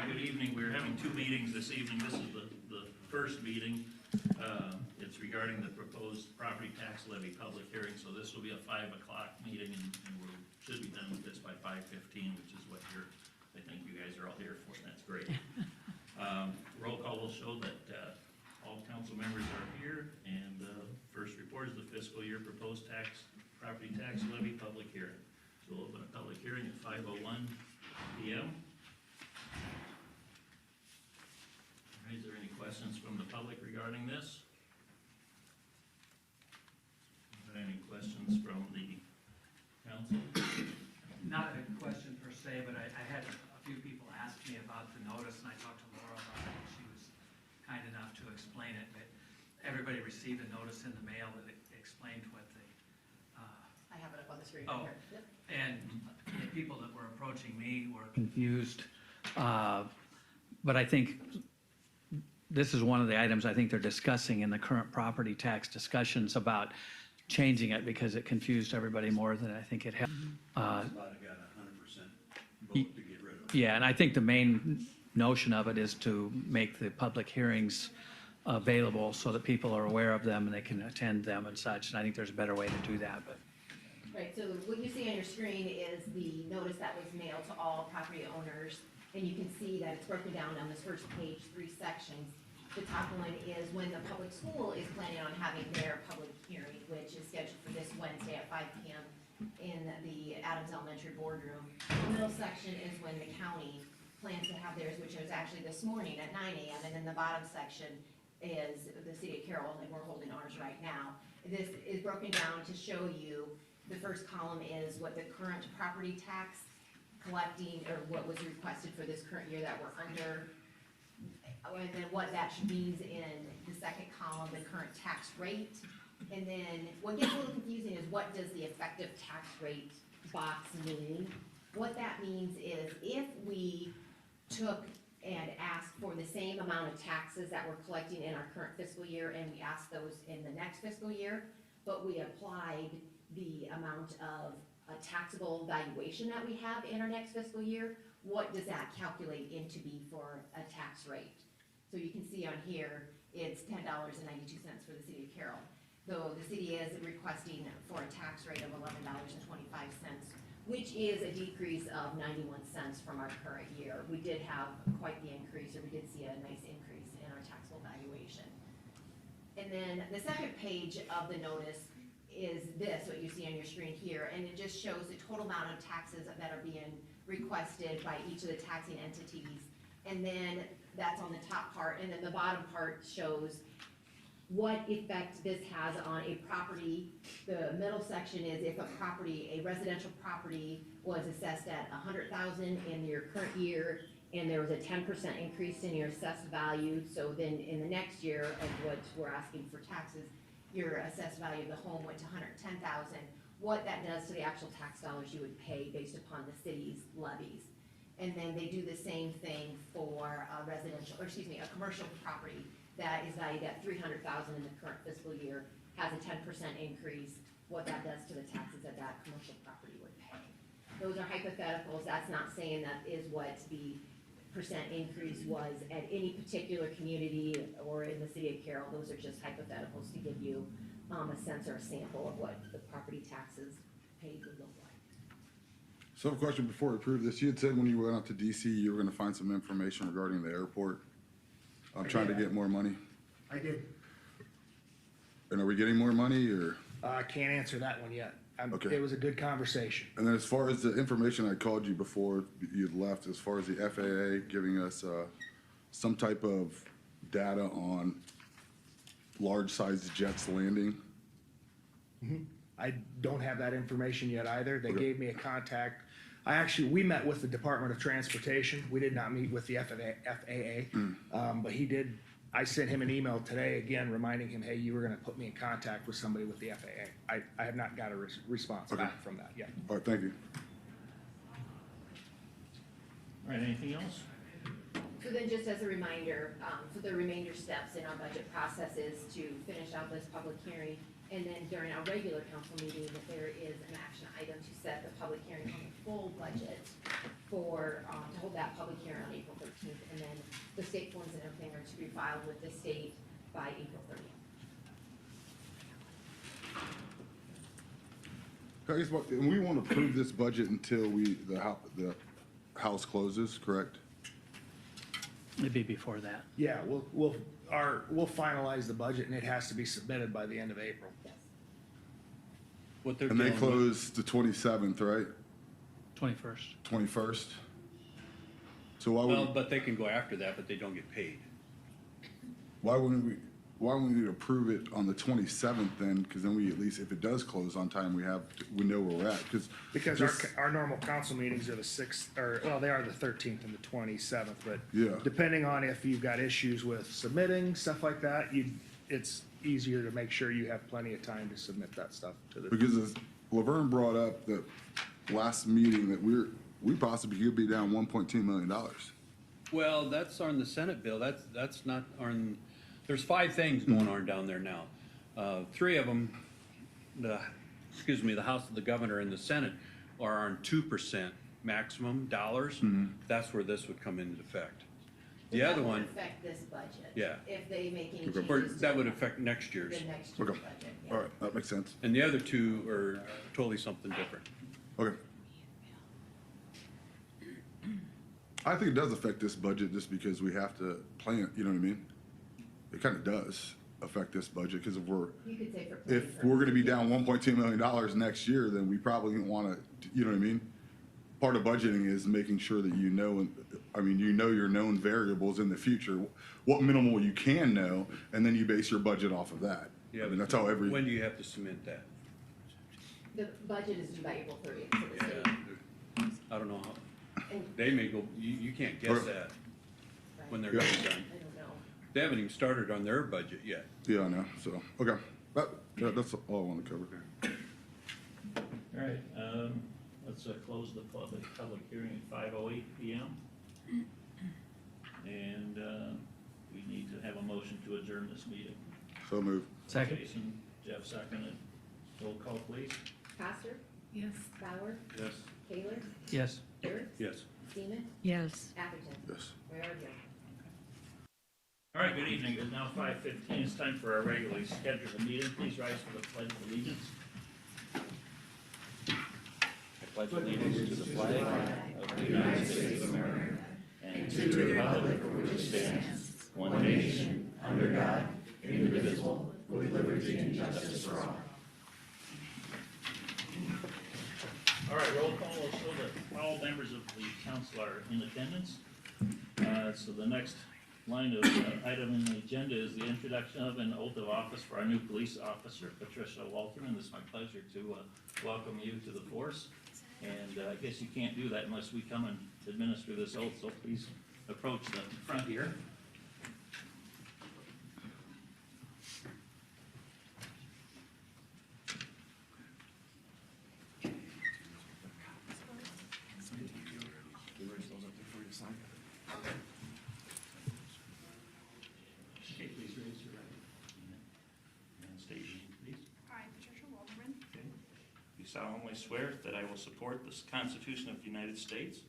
Good evening. We're having two meetings this evening. This is the first meeting. It's regarding the proposed property tax levy public hearing, so this will be a 5 o'clock meeting, and we should be done with this by 5:15, which is what I think you guys are all here for, and that's great. Roll call will show that all council members are here, and first report is the fiscal year proposed property tax levy public hearing. So we'll open a public hearing at 5:01 p.m. All right, is there any questions from the public regarding this? Any questions from the council? Not a question per se, but I had a few people ask me about the notice, and I talked to Laura about it, and she was kind enough to explain it. But everybody received a notice in the mail that explained what the, I have it up on the screen Oh. right here. Yep. and the people that were approaching me were confused. But I think this is one of the items I think they're discussing in the current property tax discussions about changing it because it confused everybody more than I think it helped. About it got 100% vote to get rid of it. Yeah, and I think the main notion of it is to make the public hearings available so that people are aware of them and they can attend them and such. And I think there's a better way to do that, but. Right, so what you see on your screen is the notice that was mailed to all property owners, and you can see that it's broken down on this first page, 3 sections. The top one is when the public school is planning on having their public hearing, which is scheduled for this Wednesday at 5 p.m. in the Adams Elementary boardroom. The middle section is when the county plans to have theirs, which is actually this morning at 9 a.m. And then the bottom section is the city of Carroll, and we're holding ours right now. This is broken down to show you, the first column is what the current property tax collecting, or what was requested for this current year that we're under, and then what that means in the second column, the current tax rate. And then what gets a little confusing is what does the effective tax rate box mean? What that means is if we took and asked for the same amount of taxes that we're collecting in our current fiscal year, and we asked those in the next fiscal year, but we applied the amount of taxable valuation that we have in our next fiscal year, what does that calculate into be for a tax rate? So you can see on here, it's $10.92 for the city of Carroll. Though the city is requesting for a tax rate of $11.25, which is a decrease of 91 cents from our current year. We did have quite the increase, or we did see a nice increase in our taxable valuation. And then the second page of the notice is this, what you see on your screen here, and it just shows the total amount of taxes that are being requested by each of the taxing entities. And then that's on the top part, and then the bottom part shows what effect this has on a property. The middle section is if a property, a residential property was assessed at $100,000 in your current year, and there was a 10% increase in your assessed value, so then in the next year of what we're asking for taxes, your assessed value of the home went to $110,000, what that does to the actual tax dollars you would pay based upon the city's levies. And then they do the same thing for a residential, or excuse me, a commercial property that is valued at $300,000 in the current fiscal year, has a 10% increase, what that does to the taxes that that commercial property would pay. Those are hypotheticals. That's not saying that is what the percent increase was at any particular community or in the city of Carroll. Those are just hypotheticals to give you a sense or a sample of what the property taxes paid would look like. So I have a question before we approve this. You had said when you went out to DC, you were gonna find some information regarding the airport. I'm trying to get more money. I did. And are we getting more money or? I can't answer that one yet. Okay. It was a good conversation. And then as far as the information I called you before you'd left, as far as the FAA giving us some type of data on large-sized jets landing. I don't have that information yet either. They Okay. gave me a contact. We met with the Department of Transportation. We did not meet with the FAA. But he did, I sent him an email today again reminding him, hey, you were gonna put me in contact with somebody with the FAA. I have not got a response Okay. back from that yet. All right, thank you. All right, anything else? So then just as a reminder, for the remainder steps in our budget process is to finish out this public hearing. And then during our regular council meeting, there is an action item to set the public hearing on the full budget for, to hold that public hearing on April 13th. 16th, and then the state forms and everything are to be filed with the state by April 30th. I guess what, and we won't approve this budget until the house closes, correct? It'd be before that. Yeah, we'll finalize the budget and it has to be submitted by the end of April. Yes. What they're And they dealing with. close the 27th, right? 21st. 21st? So Well, but they can go after that, but they don't get paid. why wouldn't we approve it on the 27th then? Because then we at least, if it does close on time, we know where we're at. Because our normal council meetings are the 6th, or, well, they are the 13th and the 27th, but Yeah. depending on if you've got issues with submitting, stuff like that, it's easier to make sure you have plenty of time to submit that stuff to the. Because as Laverne brought up the last meeting that we possibly could be down $1.2 million. Well, that's on the Senate bill. That's not on, there's 5 things going on down there now. 3 of them, the House of the Governor and the Senate are on 2% maximum dollars. That's where this would come into effect. The That other would one, affect this budget. Yeah. If they make any Okay. changes. or to that would affect next year's. The next year's Okay. budget, yeah. All right, that makes sense. And the other 2 are totally something different. Okay. I think it does affect this budget just because we have to plan, you know what I mean? It kind of does affect this budget because You could say for. planning if we're gonna be purposes. down $1.2 million next year, then we probably don't wanna, you know what I mean? Part of budgeting is making sure that you know your known variables in the future, what minimal you can know, and then you base your budget off of that. I mean, that's how When do you have to submit that? The budget is due by April 30th, so the state. I don't know how, And, they may go, you can't guess Okay. that when right, they're Yeah. done. I don't know. They haven't even started on their budget yet. Yeah, I know, so, okay. That's all I wanna cover here. All right, let's close the public hearing at 5:08 PM. And we need to have a motion to adjourn this meeting. So move. Second? Jason, Jeff seconded. Roll call, please. Pastor, Yes. Bauer, Yes. Taylor, Yes. Dirk, Yes. Seaman, Yes. Atherton. Yes. We are adjourned. All right, good evening. It's now 5:15. It's time for our regularly scheduled meeting. Please rise for the pledge of allegiance. I pledge allegiance to the flag of the United States of America and to the republic for which it stands, one nation, under God, indivisible, with liberty and justice for all. All right, roll call will show that all members of the council are in attendance. So the next line of item in the agenda is the introduction of an oath of office for our new police officer, Patricia Walterman. It's my pleasure to welcome you to the force. And I guess you can't do that unless we come and administer this oath, so please approach the front here. Okay, please raise your right hand and state your name, please. I, Patricia Walterman, Okay. You solemnly swear that I will support the Constitution of the United States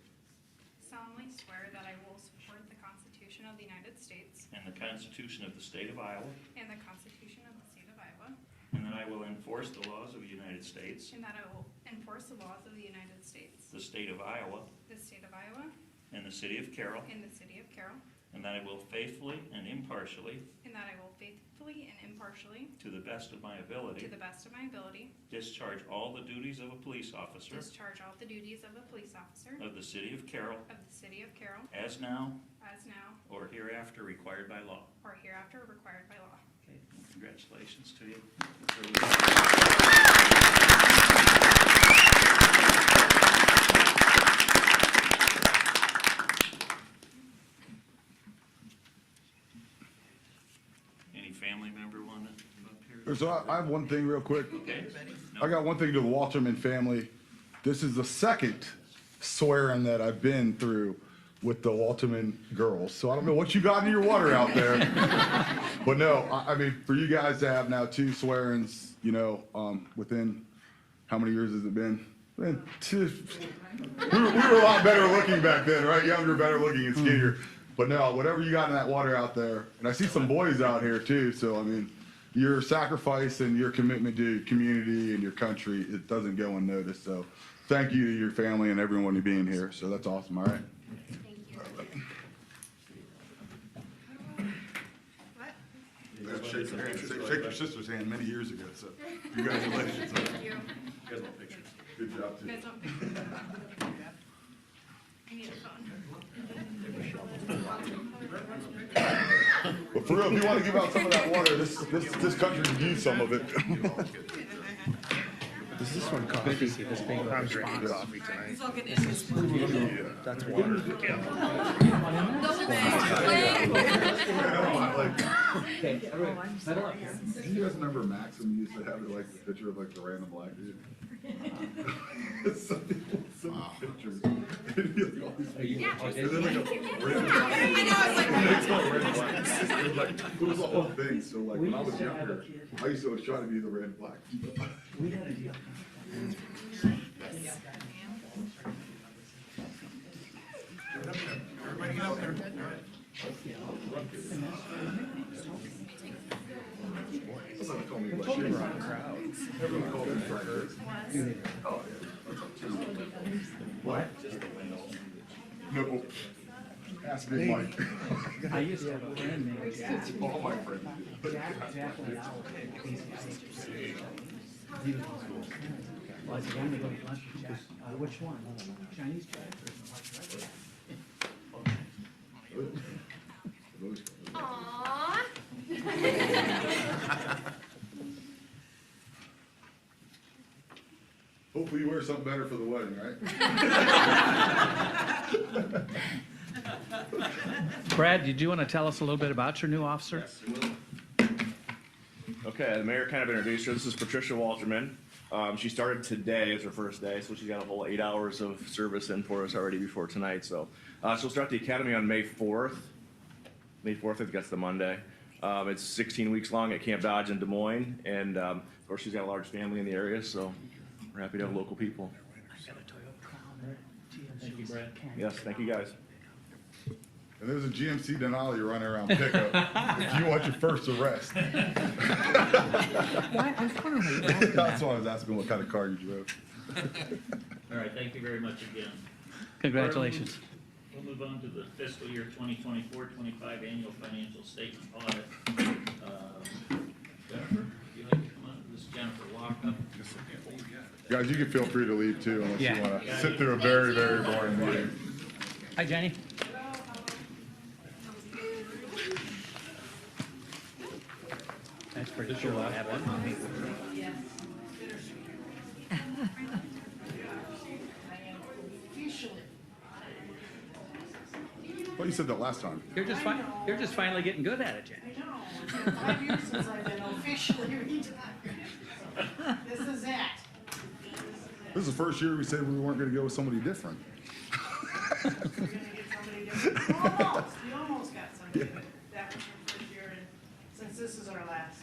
solemnly swear that I will support the Constitution of the United States and the Constitution of the State of Iowa, and the Constitution of the State of Iowa, and that I will enforce the laws of the United States, and that I will enforce the laws of the United States, the State of Iowa, the State of Iowa, and the City of Carroll, and the City of Carroll, and that I will faithfully and impartially, and that I will faithfully and impartially, to the best of my to ability, the best of my ability, discharge all the duties of a police officer discharge all the duties of a police officer of the City of Carroll, of the City of Carroll, as now as now or hereafter required by law. or hereafter required by law. Okay, well, congratulations to you. Any family member want to come up here? So I have one thing real quick. Okay. I got one thing to the Walterman family. This is the second swearing that I've been through with the Walterman girls. So I don't know what you got in your water out there. But no, I mean, for you guys to have now 2 swearings, you know, within, how many years has it been? We were a lot better looking back then, right? Younger, better looking and skinnier. But no, whatever you got in that water out there, and I see some boys out here too, so I mean, your sacrifice and your commitment to community and your country, it doesn't go unnoticed, so thank you to your family and everyone for being here, so that's awesome, all right? Thank you. Shake your sister's hand many years ago, so congratulations. Thank you. You guys want pictures? Good job, too. You guys want pictures? I need a phone. But for real, if you want to give out some of that water, this country could use some of it. Is this one coffee? I'm drinking coffee tonight. That's water. You guys remember Maxim used to have it like the picture of like the random black dude? Some people send pictures. It'd be like all these people. And then like a random black dude. It was a whole thing, so like when I was younger, I used to always try to be the random black dude. Everybody get out there. Somebody told me about shit around the crowd. Everyone called me Frank. What? No. Ask Big Mike. I used to have a friend named Jack. All my friends. Jack went out with these guys. Well, I said, I'm gonna go eat lunch with Jack. Which one? Chinese Jack or white Aww. Hopefully you wear something better for the wedding, right? Brad, did you want to tell us a little bit about your new officer? Okay, the mayor kind of introduced her. This is Patricia Walterman. She started today as her first day, so she's got a whole 8 hours of service in for us already before tonight. So she'll start the academy on May 4th. May 4th, I think that's the Monday. It's 16 weeks long at Camp Dodge in Des Moines, and of course she's got a large family in the area, so we're happy to have local people. Thank you, Brad. Yes, thank you guys. And there's a GMC Denali running around pickup if you want your first arrest. That's why I was asking what kind of car you drove. All right, thank you very much again. Congratulations. We'll move on to the fiscal year 2024-25 annual financial statement audit. Jennifer, you like to come on? This is Jennifer Walkup. Guys, you can feel free to leave too unless you Yeah. want to sit through a very, very boring meeting. Hi, Jenny. That's pretty cool. I have one. Well, you said that last time. You're just fine. You're just finally getting good at it, Jenny. I know, it's been 5 years since I've been officially retired. This is it. This is the first year we said we weren't going to go with somebody different. We're gonna get somebody different. Almost, we almost got somebody, but that was our first year, and since this is our last,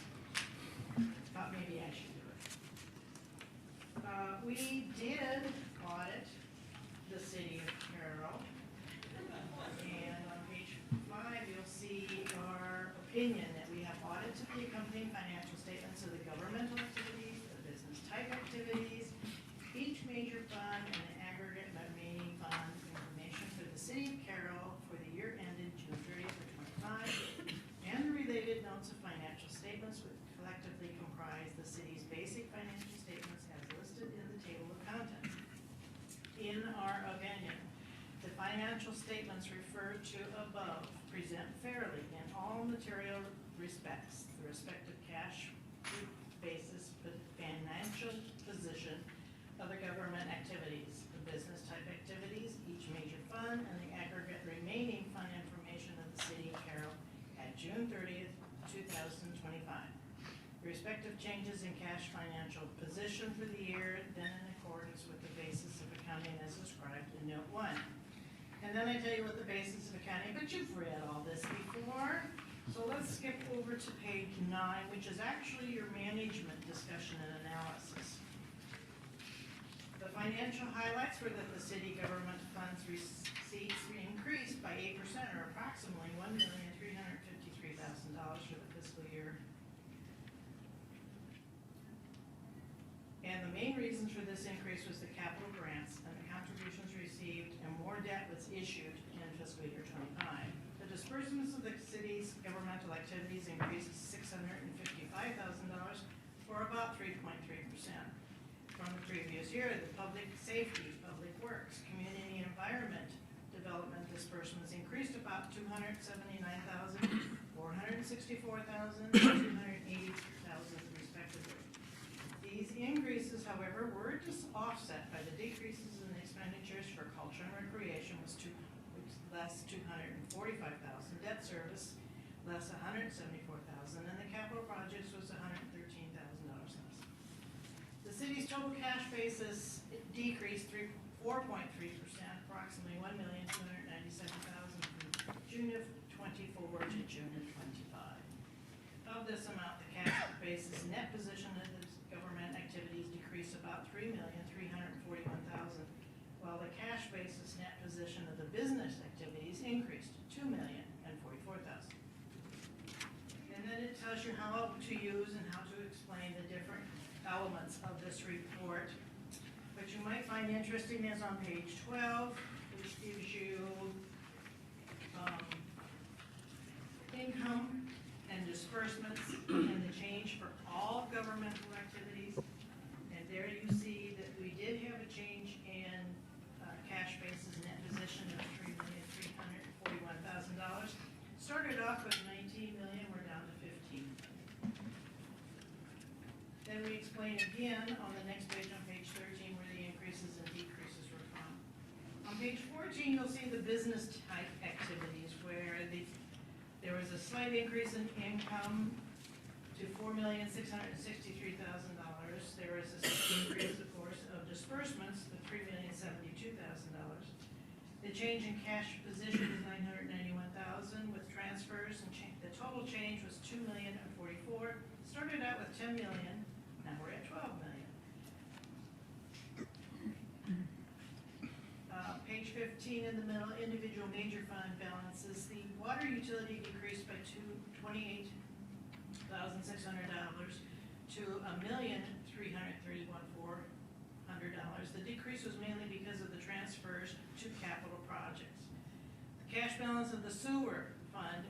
thought maybe I should do it. We did audit the city of Carroll. And on page 5, you'll see our opinion that we have audited the accompanying financial statements of the governmental activities, the business type activities, each major fund, and the aggregate remaining fund information for the city of Carroll for the year ended June 30th of 25, and the related notes of financial statements which collectively comprise the city's basic financial statements as listed in the table of contents. In our opinion, the financial statements referred to above present fairly in all material respects the respective cash basis, financial position of the government activities, the business type activities, each major fund, and the aggregate remaining fund information of the city of Carroll at June 30th, 2025. The respective changes in cash financial position for the year then in accordance with the basis of accounting as described in note 1. And then I tell you what the basis of accounting, but you've read all this before. So let's skip over to page 9, which is actually your management discussion and analysis. The financial highlights were that the city government funds receipts increased by 8% or approximately reasons for this increase was the capital grants and the contributions received, and more debt was issued in fiscal year '25. The disbursements of the city's governmental activities increased $655,000, or about 3.3%. From the previous year, the public safety, public works, community and environment development disbursements increased about $279,000, $464,000, and $280,000 respectively. These increases, however, were just offset by the decreases in expenditures for culture and recreation was less $245,000, debt service less $174,000, and the capital projects was $113,000 less. The city's total cash basis decreased 4.3%, approximately $1,297,000 from June of '24 to June of '25. Of this amount, the cash basis net position of the government activities decreased about $3,341,000, while the cash basis net position of the business activities increased $2,044,000. And then it tells you how to use and how to explain the different elements of this report. What you might find interesting is on page 12, which gives you income and disbursements and the change for all governmental activities. And there you see that we did have a change in cash basis net position of $3,341,000. Started off with 19 million, we're down to 15 million. Then we explain again on the next page, on page 13, where the increases and decreases were from. On page 14, you'll see the business type activities where there was a slight increase in income to $4,663,000. There was a increase, of course, of disbursements to $3,072,000. The change in cash position is $991,000 with transfers, and the total change was $2,044,000. Started out with $10 million, now we're at $12 million. Page 15 in the middle, individual major fund balances. The water utility decreased by $28,600 to $1,331,400. The decrease was mainly because of the transfers to capital projects. The cash balance of the sewer fund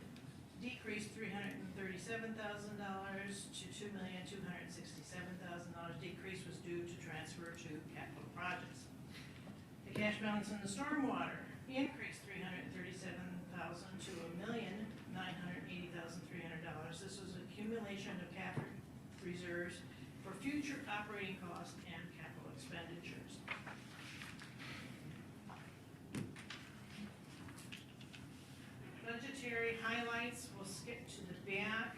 decreased $337,000 to $2,267,000. Decrease was due to transfer to capital projects. The cash balance in the stormwater increased $337,000 to $1,980,300. This was accumulation of capital reserves for future operating costs and capital expenditures. Budgetary highlights, we'll skip to the back.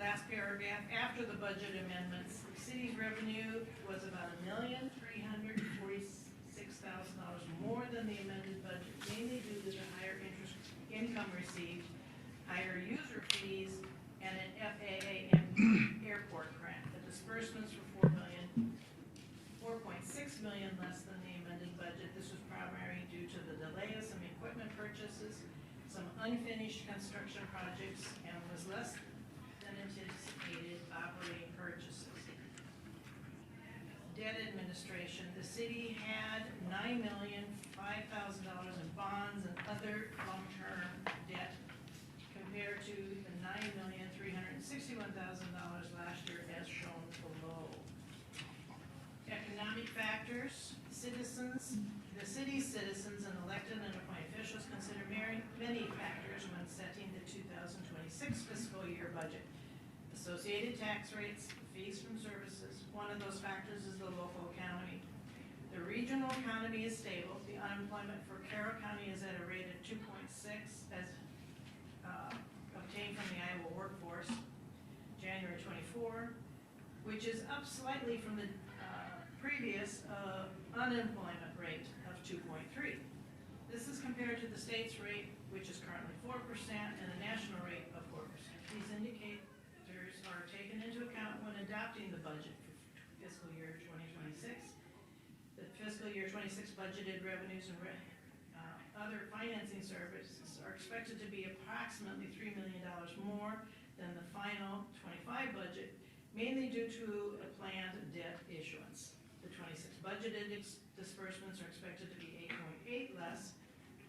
Last paragraph, after the budget amendments, the city's revenue was about $1,346,000 more than the amended budget, mainly due to the higher interest income received, higher user fees, and an FAA airport grant. The disbursements were $4.6 million less than the amended budget. This was primarily due to the delay of some equipment purchases, some unfinished construction projects, and was less than anticipated operating purchases. Debt administration, the city had $9,005,000 in bonds and other long-term debt compared to the $9,361,000 last year as shown below. Economic factors, citizens, the city's citizens and elected and appointed officials consider many factors when setting the 2026 fiscal year budget. Associated tax rates, fees from services. One of those factors is the local economy. The regional economy is stable. The unemployment for Carroll County is at a rate of 2.6 as obtained from the Iowa workforce, January 24, which is up slightly from the previous unemployment rate of 2.3. This is compared to the state's rate, which is currently 4%, and the national rate of 4%. These indicators are taken into account when adopting the budget for fiscal year 2026. The fiscal year 26 budgeted revenues and other financing services are expected to be approximately $3 million more than the final 25 budget, mainly due to a planned debt issuance. The 26 budgeted disbursements are expected to be 8.8 less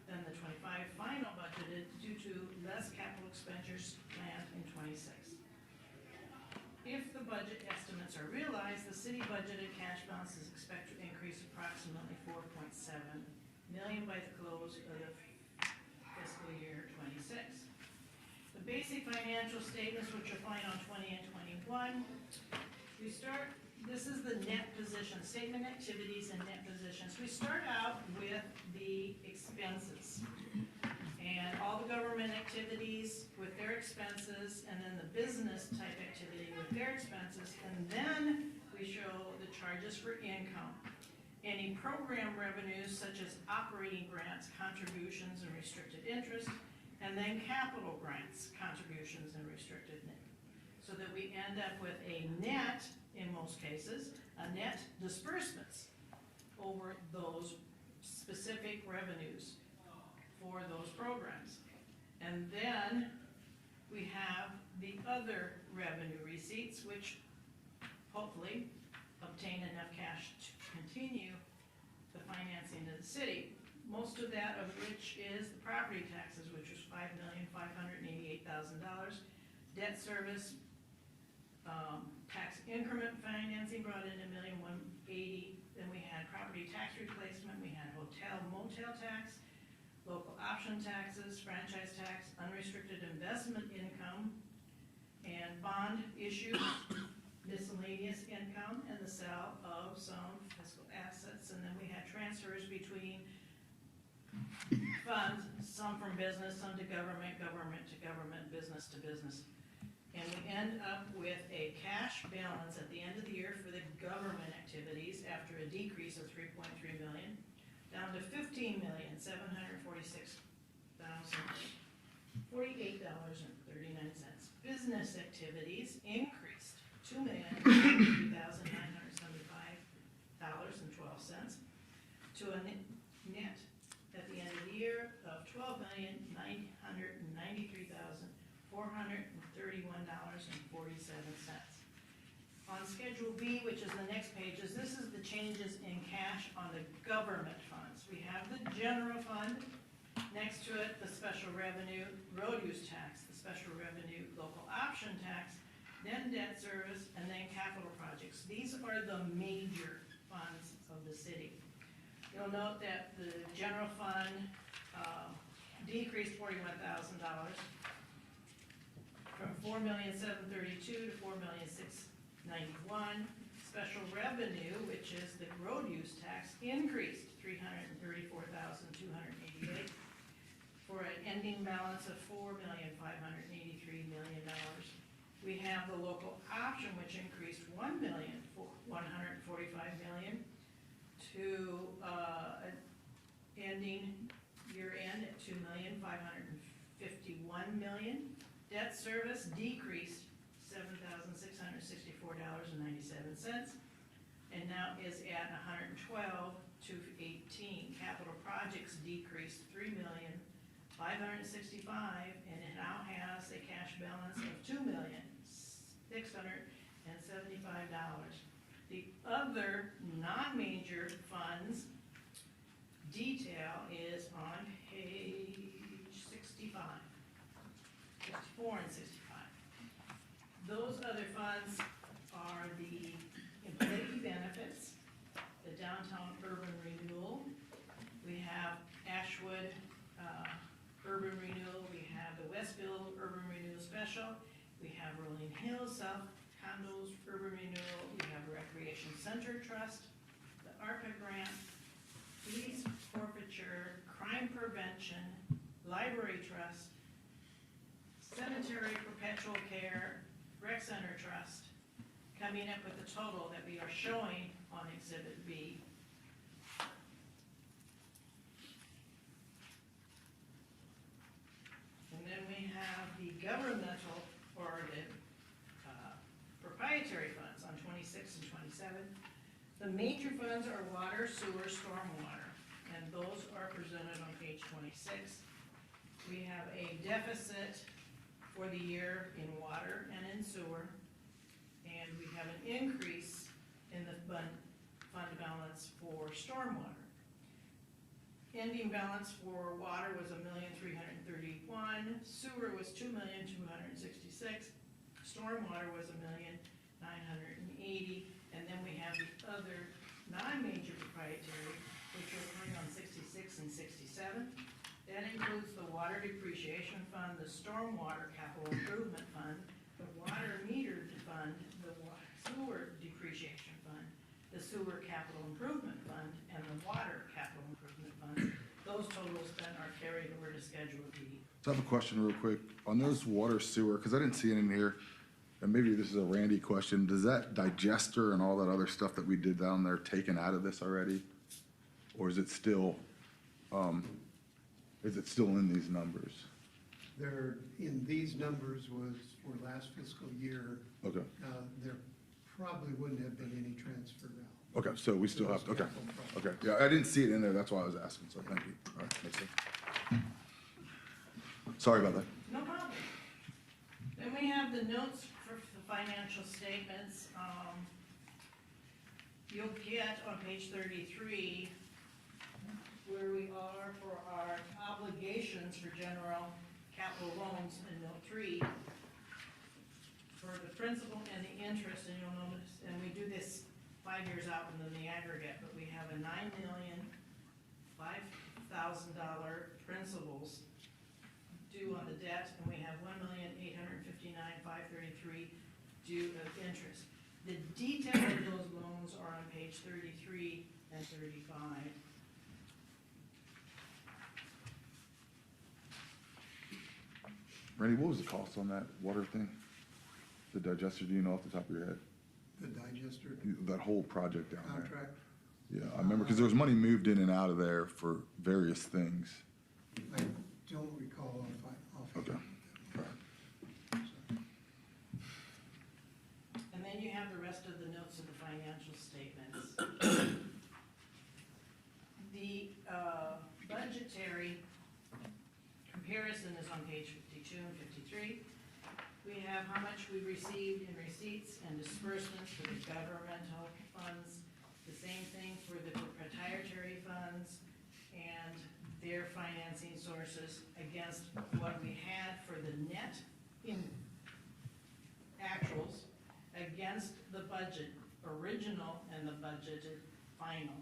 than the 25 final budgeted due to less capital expenditures planned in 26. If the budget estimates are realized, the city budgeted cash balance is expected to increase approximately 4.7 million by the close of the fiscal year 26. The basic financial statements, which you'll find on 20 and 21, this is the net position, statement activities and net positions. We start out with the expenses. And all the government activities with their expenses, and then the business type activity with their expenses, and then we show the charges for income. Any program revenues such as operating grants, contributions, and restricted interest, and then capital grants, contributions, and restricted interest. So that we end up with a net, in most cases, a net disbursements over those specific revenues for those programs. And then we have the other revenue receipts, which hopefully obtain enough cash to continue the financing of the city. Most of that of which is the property taxes, which was $5,588,000. Debt service, tax increment financing brought in $1,180,000. Then we had property tax replacement, we had hotel motel tax, local option taxes, franchise tax, unrestricted investment income, and bond issues, miscellaneous income, and the sale of some fiscal assets. And then we had transfers between funds, some from business, some to government, government to government, business to business. And we end up with a cash balance at the end of the year for the government activities after a decrease of 3.3 million, down to $15,746,048.39. Business activities increased $2,053,975.12 to a net at the end of the year of $12,993,431.47. On Schedule B, which is the next page, this is the changes in cash on the government funds. We have the general fund, next to it, the special revenue, road use tax, the special revenue, local option tax, then debt service, and then capital projects. These are the major funds of the city. You'll note that the general fund decreased $41,000 from $4,732,000 to $4,691,000. Special revenue, which is the road use tax, increased $334,288 for an ending balance of $4,583,000,000. We have the local option, which increased $1,145,000,000 to ending year end at $2,551,000,000. Debt service decreased $7,664.97, and now is at $112,218. Capital projects decreased $3,565,000, and it now has a cash balance of $2,675,000. The other non-major funds detail is on page 65, 64 and 65. Those other funds are the employee benefits, the downtown urban renewal, we have Ashwood urban renewal, we have the Westville urban renewal special, we have Rolling Hills South Condos urban renewal, we have Recreation Center Trust, the ARPA grant, police forfeiture, crime prevention, library trust, cemetery perpetual care, rec center trust, coming up with the total that we are showing on Exhibit B. And then we have the governmental, or the proprietary funds on 26 and 27. The major funds are water, sewer, stormwater, and those are presented on page 26. We have a deficit for the year in water and in sewer. And we have an increase in the fund balance for stormwater. Ending balance for water was $1,331,000, sewer was $2,266,000, stormwater was $1,980,000, and then we have the other non-major proprietary, which we're putting on 66 and 67. That includes the water depreciation fund, the stormwater capital improvement fund, the water metered fund, the sewer depreciation fund, the sewer capital improvement fund, and the water capital improvement fund. Those totals then are carried over to Schedule D. So I have a question real quick. On those water sewer, because I didn't see it in here, and maybe this is a Randy question, does that digester and all that other stuff that we did down there taken out of this already? Or is it still in these numbers? There, in these numbers was for last fiscal year, Okay, there probably wouldn't have been any transfer now. okay, so we still have, okay, okay. Yeah, I didn't see it in there, that's why I was asking, so thank you. All right, makes sense. Sorry about that. No problem. Then we have the notes for the financial statements. You'll get on page 33 where we are for our obligations for general capital loans in note 3 for the principal and the interest, and you'll notice, and we do this 5 years out and then the aggregate, but we have a $9,005,000 principals due on the debt, and we have $1,859,533 due of interest. The detail of those loans are on page 33 and 35. Randy, what was the cost on that water thing? The digester, do you know off the top of your head? The digester That whole project down there? contract, Yeah, I remember, because there was money moved in and out of there for various things. I don't recall offhand. Okay. All right. And then you have the rest of the notes of the financial statements. The budgetary comparison is on page 52 and 53. We have how much we received in receipts and disbursements for the governmental funds, the same thing for the proprietary funds and their financing sources against what we had for the net in actuals against the budget original and the budgeted final.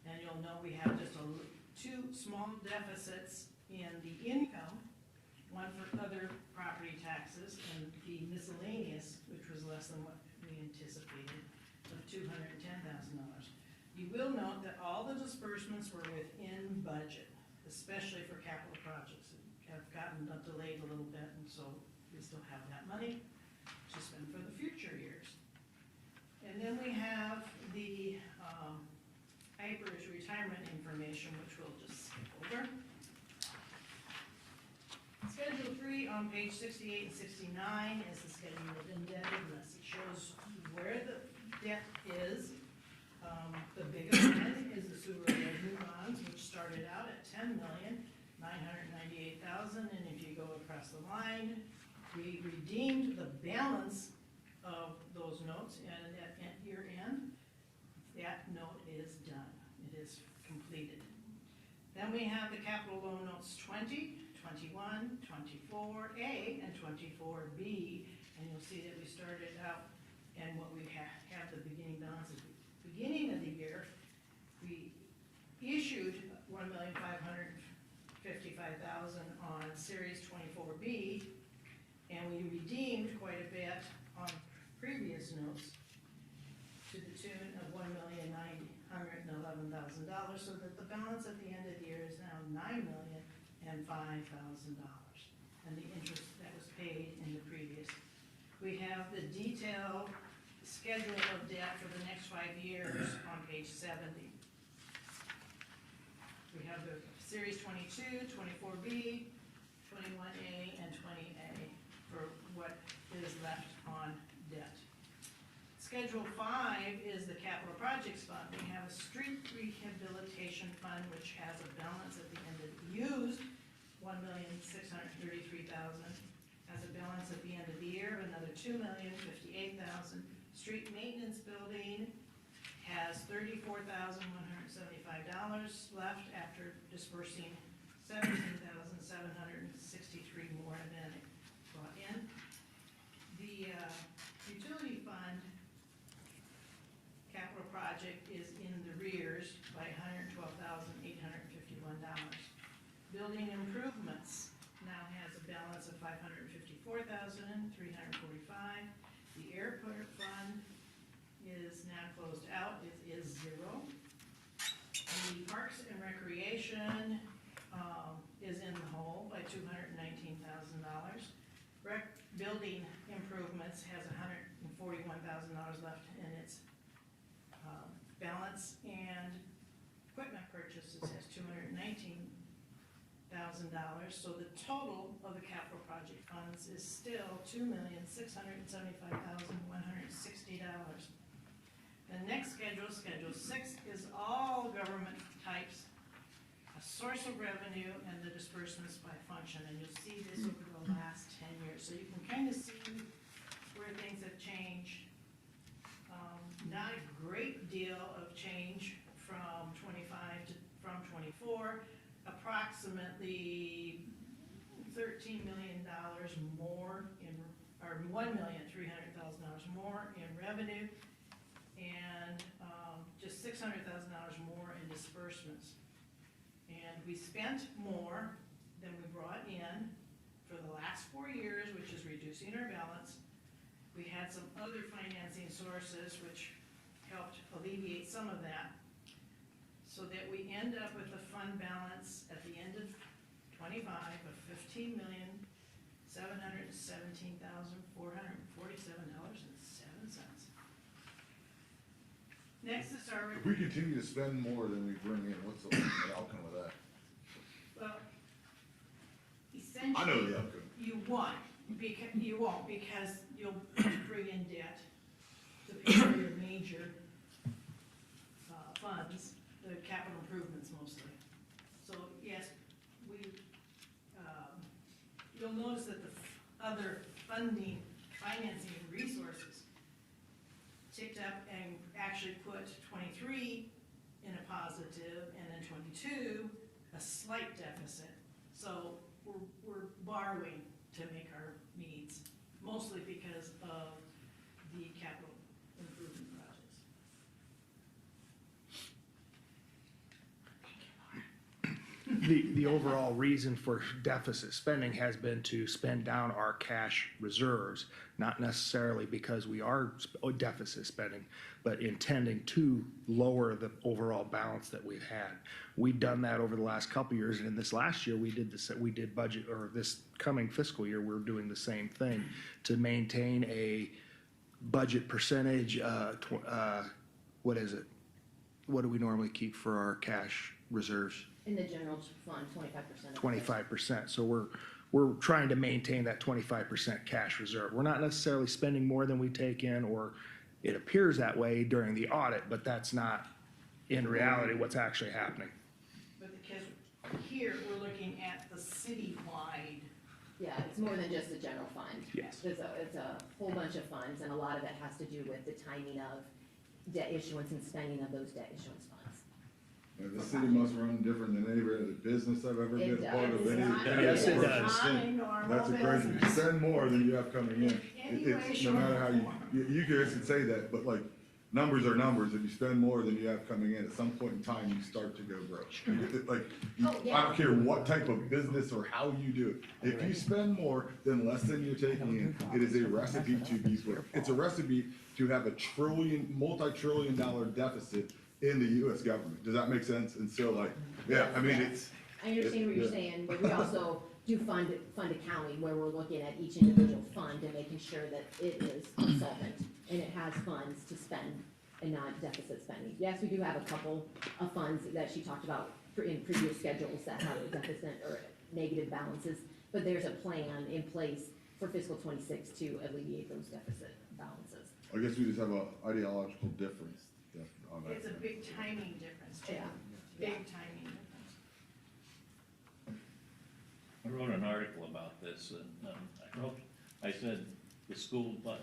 And you'll know we have just two small deficits in the income, one for other property taxes and the miscellaneous, which was less than what we anticipated, of $210,000. You will note that all the disbursements were within budget, especially for capital projects that have gotten delayed a little bit, and so we still have that money to spend for the future years. And then we have the Irish retirement information, which we'll just skip over. Schedule 3 on page 68 and 69 is the schedule of indebtedness. It shows where the debt is. The biggest one is the sewer revenue bonds, which started out at $10,998,000, and if you go across the line, we redeemed the balance of those notes, and at year end, that note is done. It is completed. Then we have the capital loan notes 20, 21, 24A, and 24B, and you'll see that we started out, and what we have the beginning balance at the beginning of the year, we issued $1,555,000 on Series 24B, and we redeemed quite a bit on previous notes to the tune of $1,911,000, so that the balance at the end of the year is now $9,005,000, and the interest that was paid in the previous. We have the detailed schedule of debt for the next 5 years on page 70. We have the Series 22, 24B, 21A, and 20A for what is left on debt. Schedule 5 is the capital projects fund. We have a street rehabilitation fund, which has a balance at the end of the used, $1,633,000. Has a balance at the end of the year of another $2,058,000. Street maintenance building has $34,175 left after dispersing $17,763 more than it brought in. The utility fund capital project is in the rears by $112,851. Building improvements now has a balance of $554,345. The airport fund is now closed out, it is zero. The parks and recreation, is in the hole by $219,000. Building improvements has $141,000 left in its, balance, and equipment purchases has $219,000. So the total of the capital project funds is still $2,675,160. The next schedule, Schedule 6, is all government types, a source of revenue, and the disbursements by function. And you'll see this over the last 10 years. So you can kind of see where things have changed. Not a great deal of change from 25 to from 24. Approximately $13 million more in, or $1,300,000 more in revenue, and just $600,000 more in disbursements. And we spent more than we brought in for the last 4 years, which is reducing our balance. We had some other financing sources which helped alleviate some of that, so that we end up with a fund balance at the end of 25 of $15,717,447.07. Next is our. If we continue to spend more than we bring in, what's the ultimate outcome of that? Well, I know essentially, the outcome. you won't, because you'll bring in debt to pay for your major funds, the capital improvements mostly. So yes, you'll notice that the other funding, financing resources ticked up and actually put 23 in a positive, and then 22 a slight deficit. So we're borrowing to make our needs, mostly because of the capital improvement projects. The overall reason for deficit spending has been to spend down our cash reserves, not necessarily because we are deficit spending, but intending to lower the overall balance that we've had. We've done that over the last couple of years, and in this last year, we did budget, or this coming fiscal year, we're doing the same thing to maintain a budget percentage. What is it? What do we normally keep for our cash reserves? In the general fund, 25%. 25%. So we're trying to maintain that 25% cash reserve. We're not necessarily spending more than we take in, or it appears that way during the audit, but that's not in reality what's actually happening. But because here, we're looking at the citywide. Yeah, it's more than just the general fund. Yes. It's a whole bunch of funds, and a lot of it has to do with the timing of debt issuance and spending of those debt issuance funds. The city must run different than any other business I've ever It been a part of. does. Yes, it does. Not a normal That's a crazy, you business. spend more than you have coming in. Any way, It's, shape, no matter or how form. you guys can say that, but like, numbers are numbers. If you spend more than you have coming in, at some point in time, you start to go broke. Like, Oh, yeah. I don't care what type of business or how you do it. If you spend more than less than you're taking in, it is a recipe to be broke. It's a recipe to have a multi-trillion dollar deficit in the US government. Does that make sense? And so like, yeah, I mean, it's. I understand what you're Yeah. saying, but we also do fund accounting, where we're looking at each individual fund and making sure that it is solvent and it has funds to spend and not deficit spending. Yes, we do have a couple of funds that she talked about in previous schedules that have a deficit or negative balances, but there's a plan in place for fiscal 26 to alleviate those deficit balances. I guess we just have a ideological difference on that. It's a big timing difference, too. Yeah. Big timing difference. I wrote an article about this, and I said, the school, the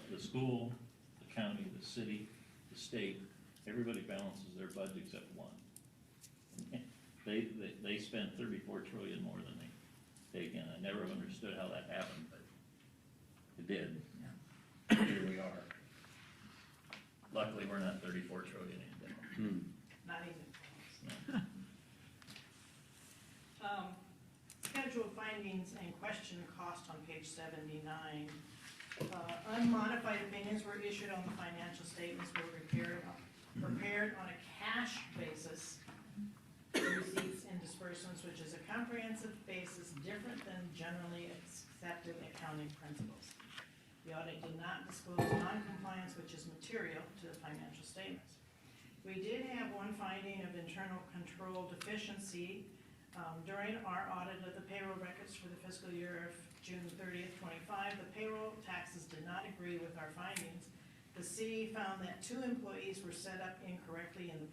county, the city, the state, everybody balances their budget except one. They spend 34 trillion more than they take in. I never understood how that happened, but it did. Here we are. Luckily, we're not 34 trillion anymore. Not even close. Scheduled findings and question cost on page 79. Unmodified opinions were issued on the financial statements were prepared on a cash basis, receipts and disbursements, which is a comprehensive basis different than generally accepted accounting principles. The audit did not disclose non-compliance, which is material to the financial statements. We did have one finding of internal control deficiency during our audit of the payroll records for the fiscal year of June 30th, 25. The payroll taxes did not agree with our findings. The city found that 2 employees were set up incorrectly in the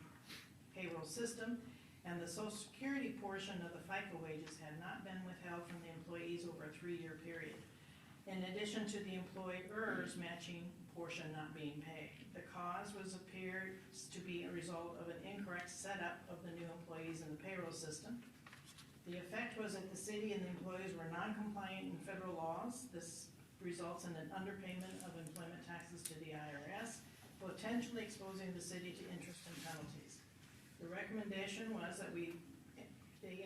payroll system, and the Social Security portion of the FICA wages had not been withheld from the employees over a 3-year period. In addition to the employer's matching portion not being paid. The cause appears to be a result of an incorrect setup of the new employees in the payroll system. The effect was that the city and the employees were non-compliant in federal laws. This results in an underpayment of employment taxes to the IRS, potentially exposing the city to interest and penalties. The recommendation was that they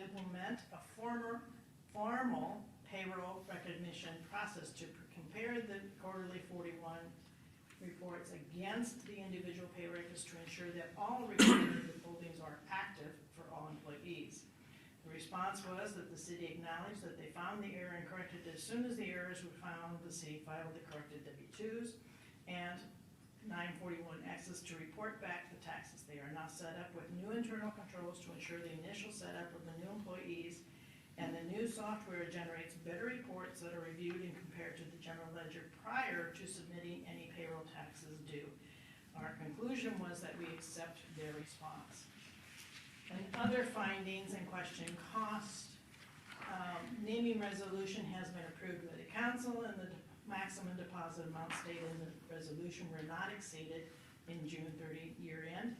implement a formal payroll recognition process to compare the quarterly 41 reports against the individual pay records to ensure that all recorded withholdings are active for all employees. The response was that the city acknowledged that they found the error and corrected it. As soon as the errors were found, the city filed the corrected W-2s and 941Xs to report back the taxes. They are now set up with new internal controls to ensure the initial setup of the new employees, and the new software generates better reports that are reviewed and compared to the general ledger prior to submitting any payroll taxes due. Our conclusion was that we accept their response. And other findings and question cost, naming resolution has been approved by the council, and the maximum deposit amount stated in the resolution were not exceeded in June 30 year end.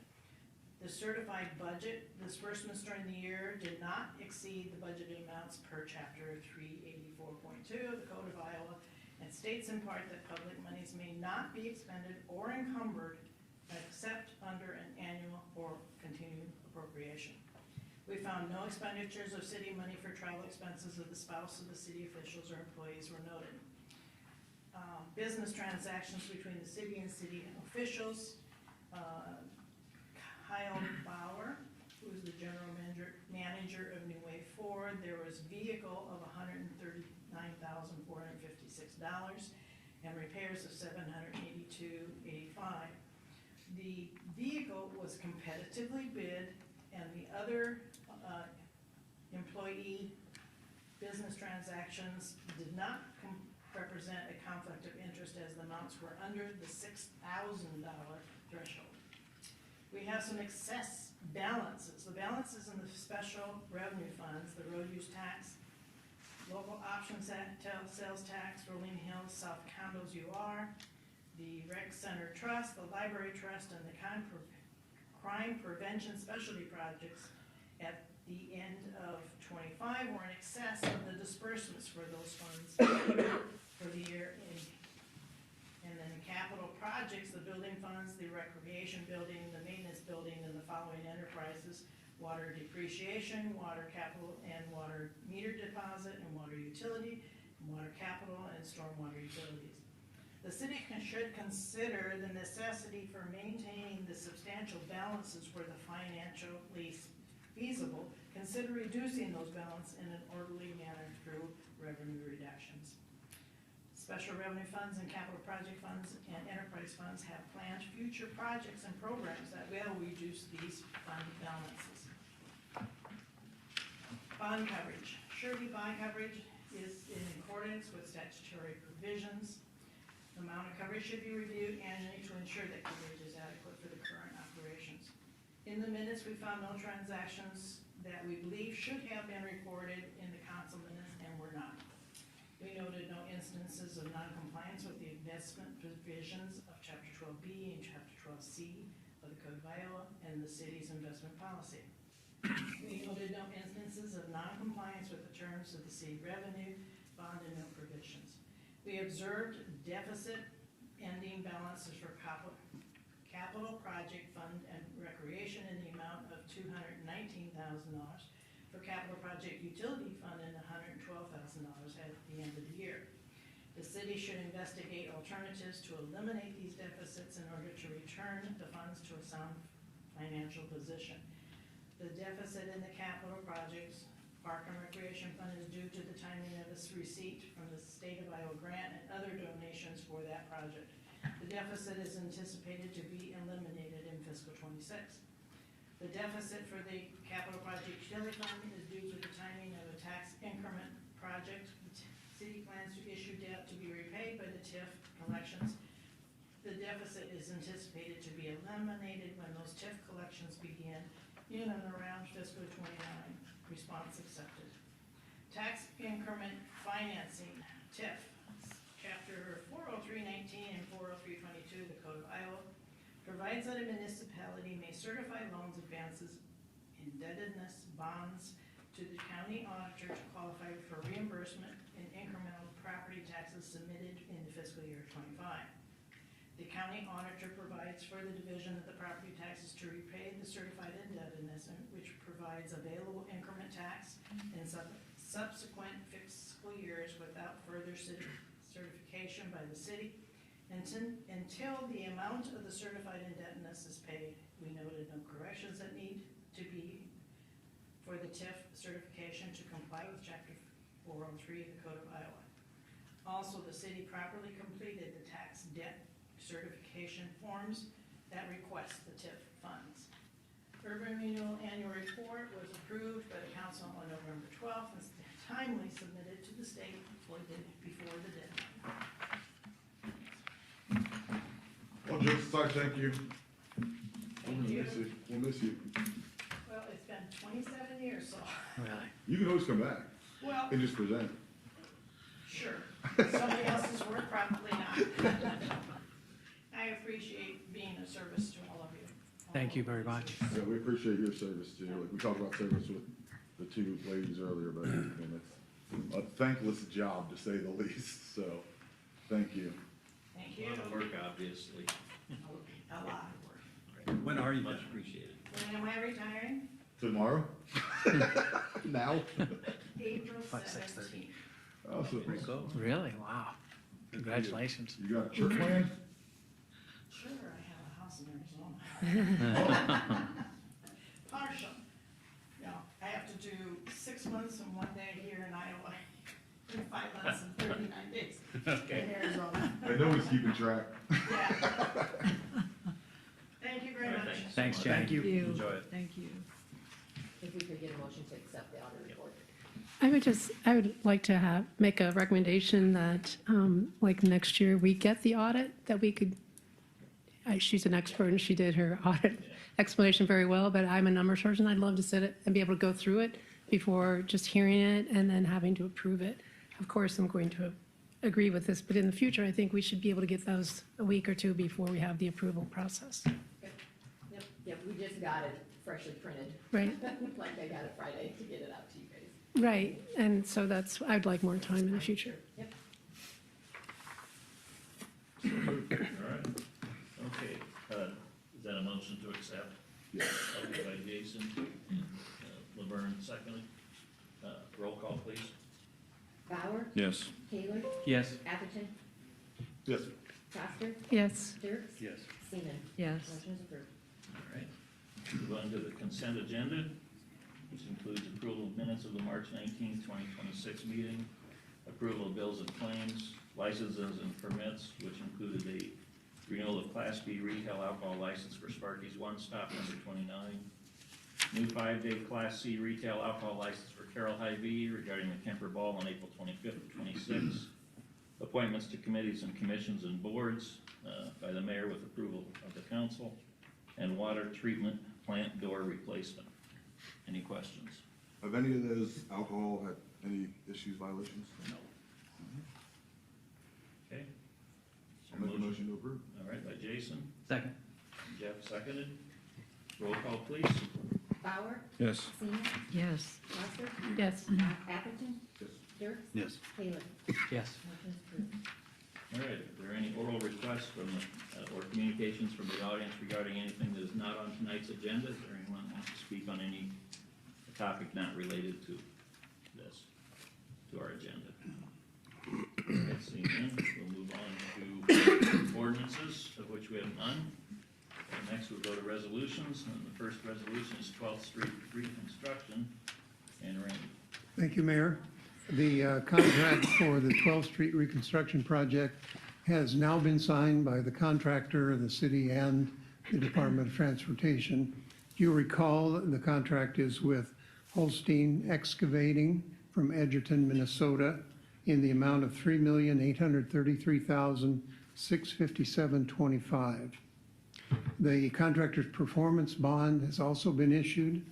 The certified budget disbursements during the year did not exceed the budgeted amounts per chapter 384.2 of the Code of Iowa, and states in part that public monies may not be expended or encumbered except under an annual or continued appropriation. We found no expenditures of city money for travel expenses of the spouse of the city officials or employees were noted. Business transactions between the city and city officials. Kyle Bauer, who is the general manager of New Way Ford, there was vehicle of $139,456 and repairs of $782.85. The vehicle was competitively bid, and the other employee business transactions did not represent a conflict of interest, as the amounts were under the $6,000 threshold. We have some excess balances. The balances in the special revenue funds, the road use tax, local option sales tax, Rolling Hills, South Condos UR, the Rec Center Trust, the Library Trust, and the Crime Prevention Specialty Projects at the end of 25 were in excess of the disbursements for those funds for the year. And then the capital projects, the building funds, the recreation building, the maintenance building, and the following enterprises: water depreciation, water capital and water meter deposit, and water utility, and water capital and stormwater utilities. The city should consider the necessity for maintaining the substantial balances where the financially feasible, consider reducing those balances in an orderly manner through revenue reductions. Special revenue funds and capital project funds and enterprise funds have planned future projects and programs that will reduce these fund balances. Bond coverage. Surety bond coverage is in accordance with statutory provisions. The amount of coverage should be reviewed annually to ensure that coverage is adequate for the current operations. In the minutes, we found no transactions that we believe should have been recorded in the council minutes and were not. We noted no instances of non-compliance with the investment provisions of Chapter 12B and Chapter 12C of the Code of Iowa and the city's investment policy. We noted no instances of noncompliance with the terms of the city revenue, bond, and note provisions. We observed deficit ending balances for capital project fund and recreation in the amount of $219,000, for capital project utility fund and $112,000 at the end of the year. The city should investigate alternatives to eliminate these deficits in order to return the funds to a sound financial position. The deficit in the capital projects Park and Recreation Fund is due to the timing of its receipt from the state of Iowa grant and other donations for that project. The deficit is anticipated to be eliminated in fiscal '26. The deficit for the capital project utility fund is due to the timing of a tax increment project. The city plans to issue debt to be repaid by the TIF collections. The deficit is anticipated to be eliminated when those TIF collections begin in and around fiscal '29. Response accepted. Tax increment financing, TIF, Chapter 40319 and 40322 of the Code of Iowa provides that a municipality may certify loans, advances, indebtedness, bonds to the county auditor to qualify for reimbursement in incremental property taxes submitted in the fiscal year '25. The county auditor provides for the division of the property taxes to repay the certified indebtedness, which provides available increment tax in subsequent fiscal years without further certification by the city until the amount of the certified indebtedness is paid. We noted no corrections that need to be for the TIF certification to comply with Chapter 403 of the Code of Iowa. Also, the city properly completed the tax debt certification forms that request the TIF funds. Urban Renewal Annual Report was approved by the council on November 12th and timely submitted to the state before the deadline. Well, just say thank you. Thank you. We'll miss you. Well, it's been 27 years, so, Really? You can always come back well, and just present. sure. Somebody else's work, probably not. I appreciate being of service to all of you. Thank you very much. Yeah, we appreciate your service too. Like we talked about service with the two ladies earlier, but I mean, it's a thankless job to say the least. So, thank you. Thank you. A lot of work, obviously. A lot of work. When are you Much done? appreciated. When am I retiring? Tomorrow? Now? April 6:30. 17th. Awesome. Pretty close. Really? Wow. Congratulations. You got a church plan? Sure, I have a house in Arizona. Partial. You know, I have to do 6 months and 1 day here in Iowa, and 5 months and 39 days in Arizona. I know he's keeping track. Yeah. Thank you very All right, much. Thanks, Jenny. Thank you. Enjoy it. Thank you. If we could get a motion to accept the audit report. I would like to make a recommendation that, like next year, we get the audit, that we could, she's an expert and she did her audit explanation very well, but I'm a numbers person. I'd love to sit it and be able to go through it before just hearing it and then having to approve it. Of course, I'm going to agree with this, but in the future, I think we should be able to get those a week or two before we have the approval process. Yep, we just got it freshly printed. Right. Like I got it Friday to get it out to you guys. Right, and so I'd like more time in the future. Yep. All right. Okay, is that a motion to accept? Yes. Okay, by Jason, and Laverne seconded. Roll call, please. Bauer, Yes. Taylor, Yes. Atherton, Yes. Coster, Yes. Dirks, Yes. Seaman. Yes. Motion is approved. All right. Move on to the consent agenda, which includes approval of minutes of the March 19th, 2026 meeting, approval of bills and claims, licenses and permits, which included a renewal of Class B retail alcohol license for Sparky's One Stop number 29, new 5-day Class C retail alcohol license for Carroll Hy-Vee regarding the Kemper Ball on April 25th of 26, appointments to committees and commissions and boards by the mayor with approval of the council, and water treatment plant door replacement. Any questions? Have any of those alcohol had any issues, violations? No. Okay. I'll motion to approve. All right, by Jason. Second. Jeff seconded. Roll call, please. Bauer? Yes. Seaman? Yes. Foster? Yes. Atherton? Yes. Dirks? Yes. Taylor? Yes. Motion's approved. All right, are there any oral requests from, or communications from the audience regarding anything that is not on tonight's agenda? Is there anyone who wants to speak on any topic not related to this, to our agenda? Let's see, then, we'll move on to ordinances, of which we have none. And next we'll go to resolutions, and the first resolution is 12th Street reconstruction. And Randy. Thank you, Mayor. The contract for the 12th Street reconstruction project has now been signed by the contractor, the city, and the Department of Transportation. You recall, the contract is with Holstein Excavating from Edgerton, Minnesota, in the amount of $3,833,657.25. The contractor's performance bond has also been issued,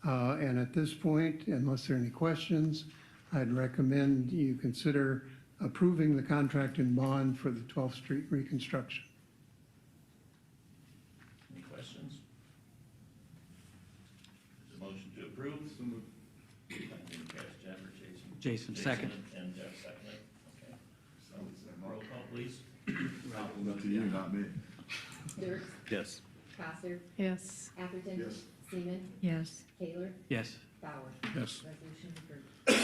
and at this point, unless there are any questions, I'd recommend you consider approving the contract and bond for the 12th Street reconstruction. Any questions? Is a motion to approve? So moved. Jeff or Jason? Jason, second. And Jeff seconded, okay. Roll call, please. Up to you, not me. Dirks? Yes. Foster? Yes. Atherton? Yes. Seaman? Yes. Taylor? Yes. Bauer? Yes. Resolution approved. All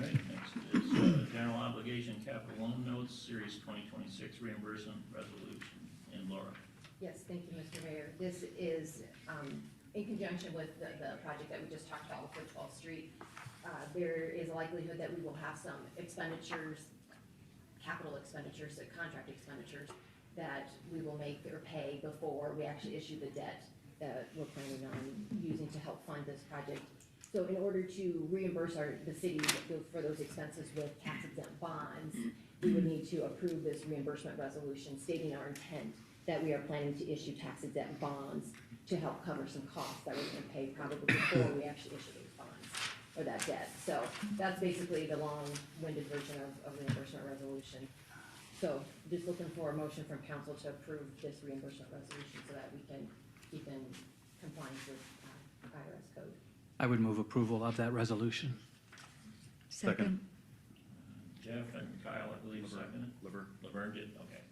right, next is general obligation capital loan notes, series 2026 reimbursement resolution. And Laura. Yes, thank you, Mr. Mayor. This is in conjunction with the project that we just talked about for 12th Street. There is a likelihood that we will have some expenditures, capital expenditures, contract expenditures, that we will make or pay before we actually issue the debt that we're planning on using to help fund this project. So in order to reimburse the city for those expenses with tax exempt bonds, we would need to approve this reimbursement resolution stating our intent that we are planning to issue tax exempt bonds to help cover some costs that we're gonna pay probably before we actually issue those bonds or that debt. So that's basically the long-winded version of reimbursement resolution. So just looking for a motion from council to approve this reimbursement resolution so that we can keep in compliance with IRS code. I would move approval of that resolution. Second. Jeff and Kyle, I believe, seconded. Laverne did, okay.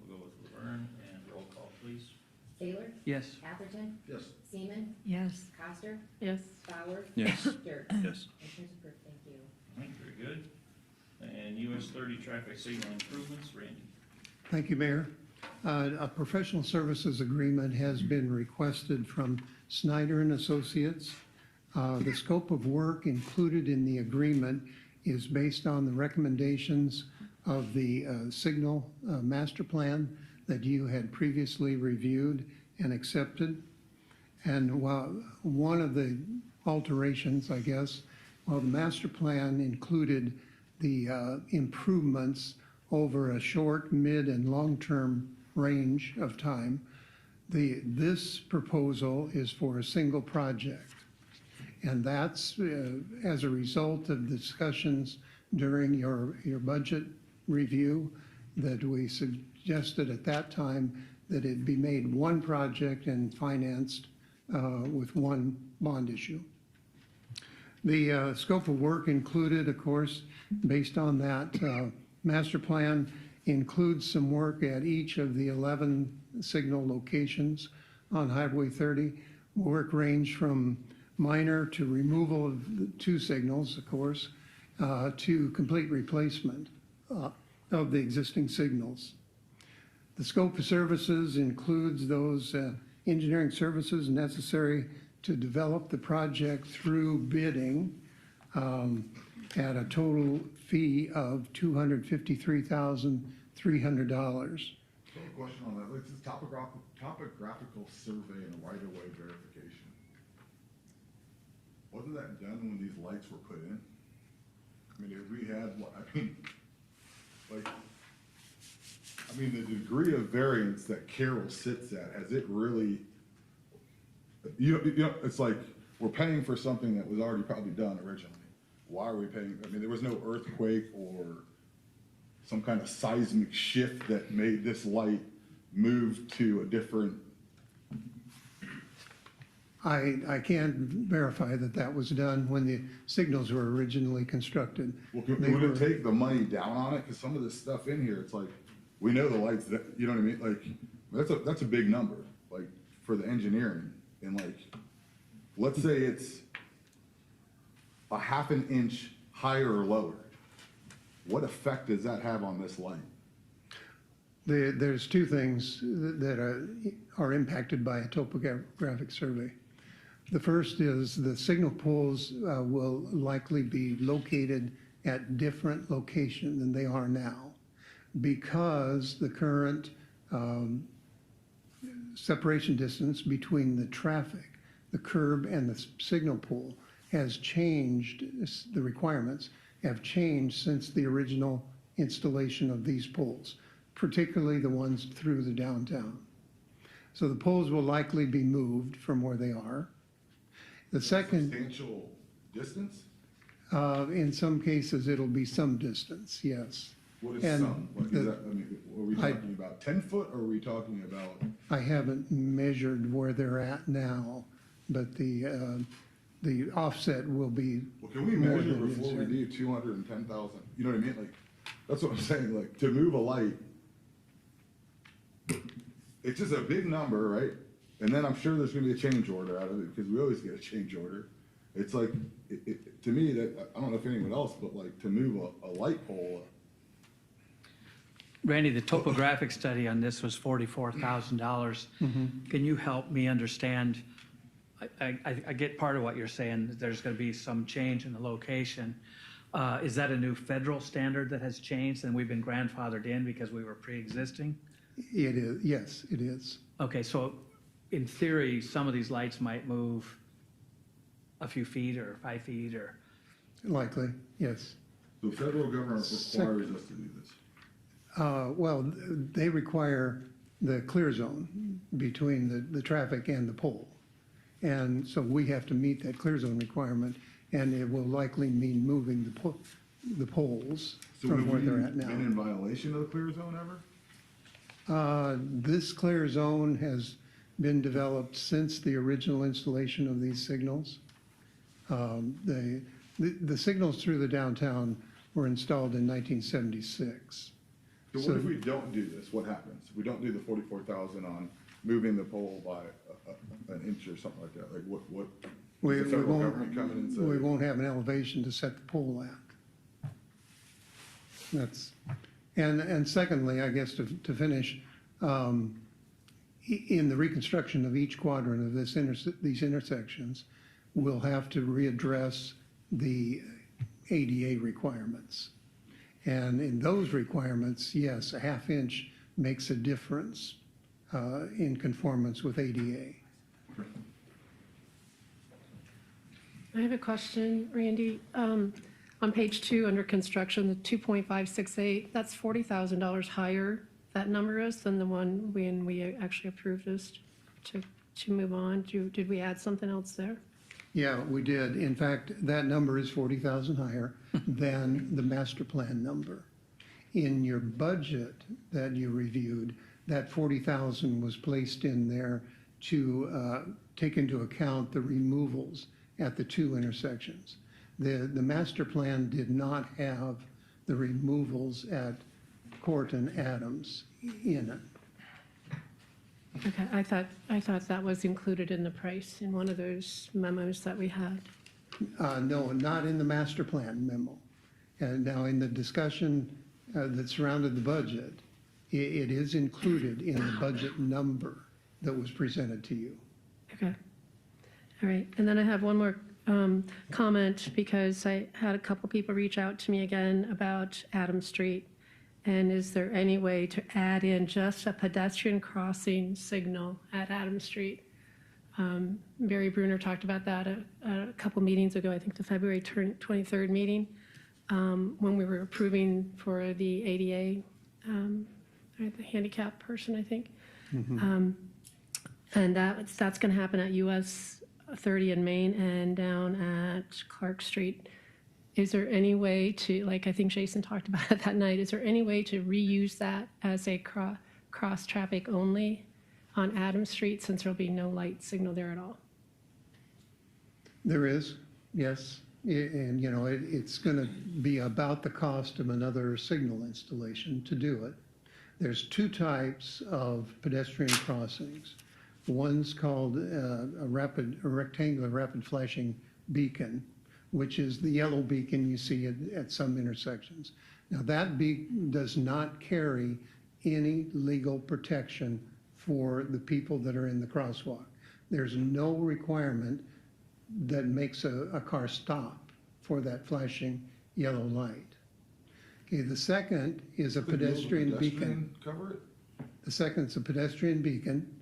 We'll go with Laverne, and roll call, please. Taylor? Yes. Atherton? Yes. Seaman? Yes. Coster? Yes. Bauer? Yes. Dirk? Yes. Motion's approved, thank you. All right, very good. And US 30 traffic signal improvements, Randy. Thank you, Mayor. A professional services agreement has been requested from Snyder and Associates. The scope of work included in the agreement is based on the recommendations of the signal master plan that you had previously reviewed and accepted. And while one of the alterations, I guess, while the master plan included the improvements over a short, mid, and long-term range of time, this proposal is for a single project. And that's as a result of discussions during your budget review that we suggested at that time that it be made one project and financed with one bond issue. The scope of work included, of course, based on that master plan, includes some work at each of the 11 signal locations on Highway 30. Work range from minor to removal of the 2 signals, of course, to complete replacement of the existing signals. The scope of services includes those engineering services necessary to develop the project through bidding at a total fee of $253,300. Question on that, it's a topographical survey and a right-of-way verification. Wasn't that done when these lights were put in? I mean, if we had, the degree of variance that Carroll sits at, has it really, it's like, we're paying for something that was already probably done originally. Why are we paying? I mean, there was no earthquake or some kind of seismic shift that made this light move to a different? I can't verify that that was done when the signals were originally constructed. Well, They would it were- take the money down on it? Because some of this stuff in here, it's like, we know the lights, that, you know what I mean? Like, that's a big number, like, for the engineering. And like, let's say it's a half an inch higher or lower. What effect does that have on this light? There's two things that are impacted by a topographic survey. The first is the signal poles will likely be located at different location than they are now because the current separation distance between the traffic, the curb and the signal pole has changed. The requirements have changed since the original installation of these poles, particularly the ones through the downtown. So the poles will likely be moved from where they are. The second, Substantial distance? in some cases, it'll be some distance, yes. What is And some? Like, the- is that, I mean, are we talking about 10 foot or are we talking about? I haven't measured where they're at now, but the offset will be Well, can we more measure than before we inside. do 210,000? You know what I mean? Like, that's what I'm saying, like, to move a light, it's just a big number, right? And then I'm sure there's gonna be a change order out of it, because we always get a change order. It's like, to me, that, I don't know if anyone else, but like, to move a light pole, Randy, the topographic study on this was $44,000. Can you help me understand? I get part of what you're saying, that there's gonna be some change in the location. Is that a new federal standard that has changed and we've been grandfathered in because we were pre-existing? It is, yes, it is. Okay, so in theory, some of these lights might move a few feet or 5 feet or, Likely, yes. the federal government requires us to do this. Well, they require the clear zone between the traffic and the pole. And so we have to meet that clear zone requirement, and it will likely mean moving the poles So from have where we they're at been now. in violation of the clear zone ever? This clear zone has been developed since the original installation of these signals. The signals through the downtown were installed in 1976. So So- what if we don't do this? What happens? We don't do the 44,000 on moving the pole by an inch or something like that? Like what, We does the we federal won't, government come in and say? we won't have an elevation to set the pole at. That's, and secondly, I guess to finish, in the reconstruction of each quadrant of these intersections, we'll have to readdress the ADA requirements. And in those requirements, yes, a half inch makes a difference in conformance with ADA. I have a question, Randy. On page 2, under construction, the 2.568, that's $40,000 higher, that number is, than the one when we actually approved this to move on. Did we add something else there? Yeah, we did. In fact, that number is 40,000 higher than the master plan number. In your budget that you reviewed, that 40,000 was placed in there to take into account the removals at the two intersections. The master plan did not have the removals at Court and Adams in it. Okay, I thought that was included in the price in one of those memos that we had. No, not in the master plan memo. And now in the discussion that surrounded the budget, it is included in the budget number that was presented to you. Okay. All right. And then I have one more comment because I had a couple people reach out to me again about Adams Street. And is there any way to add in just a pedestrian crossing signal at Adams Street? Barry Bruner talked about that a couple meetings ago, I think the February 23rd meeting, when we were approving for the ADA, the handicap person, I think. And that's going to happen at US 30 in Maine and down at Clark Street. is there any way to, like I think Jason talked about it that night, is there any way to reuse that as a cross-traffic only on Adams Street, since there'll be no light signal there at all? There is, yes. And, you know, it's going to be about the cost of another signal installation to do it. There's two types of pedestrian crossings. One's called a rectangular rapid flashing beacon, which is the yellow beacon you see at some intersections. Now, that beacon does not carry any legal protection for the people that are in the crosswalk. There's no requirement that makes a car stop for that flashing yellow light. Okay, the second is a pedestrian beacon. Cover it? The second is a pedestrian beacon.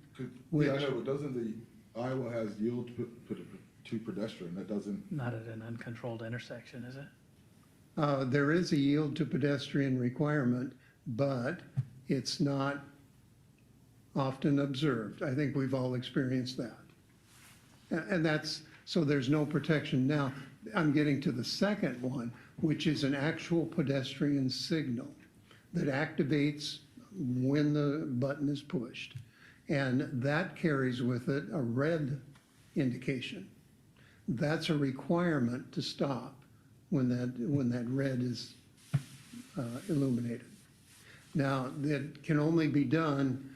Yeah, I know, but doesn't the Iowa has yield to pedestrian, that doesn't, Not at an uncontrolled intersection, is it? There is a yield to pedestrian requirement, but it's not often observed. I think we've all experienced that. And that's, so there's no protection. Now, I'm getting to the second one, which is an actual pedestrian signal that activates when the button is pushed. And that carries with it a red indication. That's a requirement to stop when that red is illuminated. Now, that can only be done,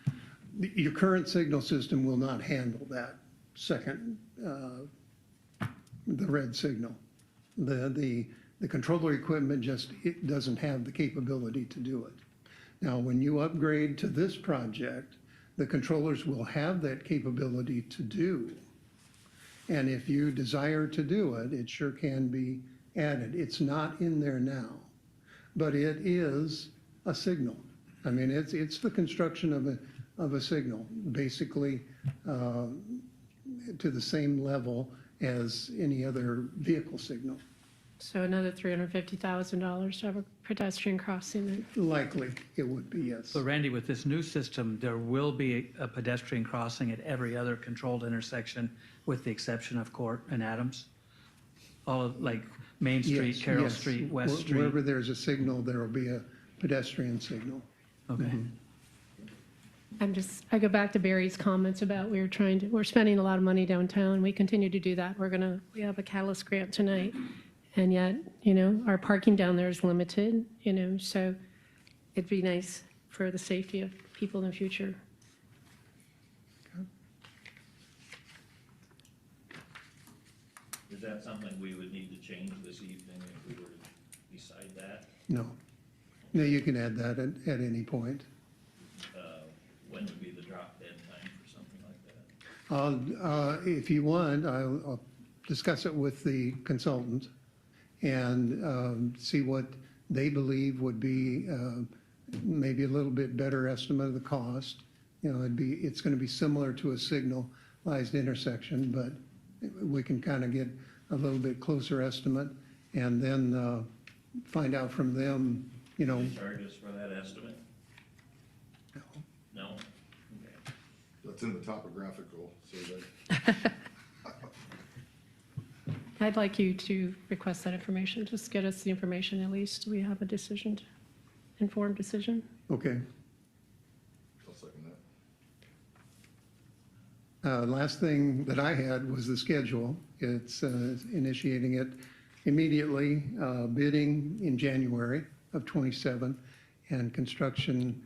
your current signal system will not handle that second, the red signal. The controller equipment just, it doesn't have the capability to do it. Now, when you upgrade to this project, the controllers will have that capability to do. And if you desire to do it, it sure can be added. It's not in there now, but it is a signal. I mean, it's the construction of a signal, basically to the same level as any other vehicle signal. So another $350,000 to have a pedestrian crossing there. Likely, it would be, yes. So Randy, with this new system, there will be a pedestrian crossing at every other controlled intersection with the exception of Court and Adams? All of, like Main Street, Yes, Carroll yes. Street, West Street? Wherever there's a signal, there will be a pedestrian signal. Okay. I go back to Barry's comments about we're spending a lot of money downtown. We continue to do that. We have a Catalyst grant tonight. And yet, you know, our parking down there is limited, you know, so it'd be nice for the safety of people in the future. Is that something we would need to change this evening if we were to decide that? No. No, you can add that at any point. When would be the drop dead time for something like that? If you want, I'll discuss it with the consultant and see what they believe would be maybe a little bit better estimate of the cost. You know, it's going to be similar to a signalized intersection, but we can kind of get a little bit closer estimate and then find out from them, you know. Do they charge us for that estimate? No? Okay. that's in the topographical, so that. I'd like you to request that information. Just get us the information at least. We have a decision, informed decision. Okay. I'll second that. Last thing that I had was the schedule. It's initiating it immediately, bidding in January of '27, and construction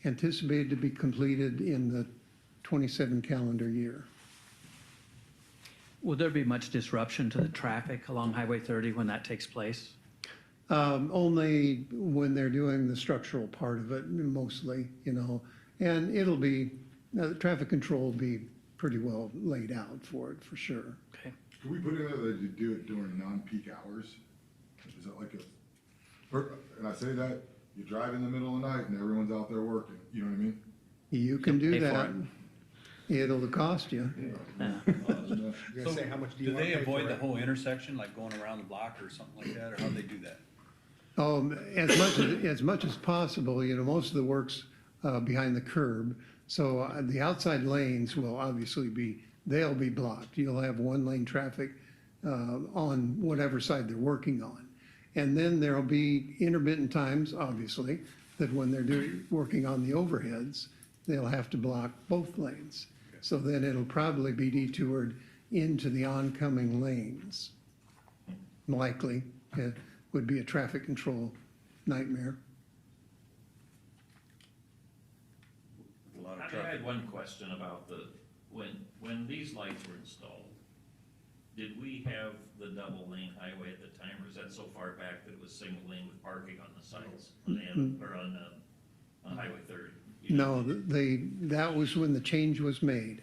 anticipated to be completed in the '27 calendar year. Will there be much disruption to the traffic along Highway 30 when that takes place? Only when they're doing the structural part of it, mostly, you know, and it'll be, the traffic control will be pretty well laid out for it, for sure. Okay. Can we put in there that you do it during non-peak hours? Is that like and I say that, you drive in the middle of the night and everyone's out there working, you know what I mean? You can do Pay for that. It'll cost you. Yeah. You're gonna say, how much do you Do want they to pay for avoid the it? whole intersection, like going around the block or something like that, or how do they do that? As much as possible, you know, most of the work's behind the curb. So the outside lanes will obviously they'll be blocked. You'll have one lane traffic on whatever side they're working on. And then there'll be intermittent times, obviously, that when they're working on the overheads, they'll have to block both lanes. So then it'll probably be detoured into the oncoming lanes. Likely, it would be a traffic control nightmare. A lot of I traffic. had one question about when these lights were installed, did we have the double lane highway at the time, or is that so far back that it was single lane with parking on the sides, on Highway 30? No, that was when the change was made.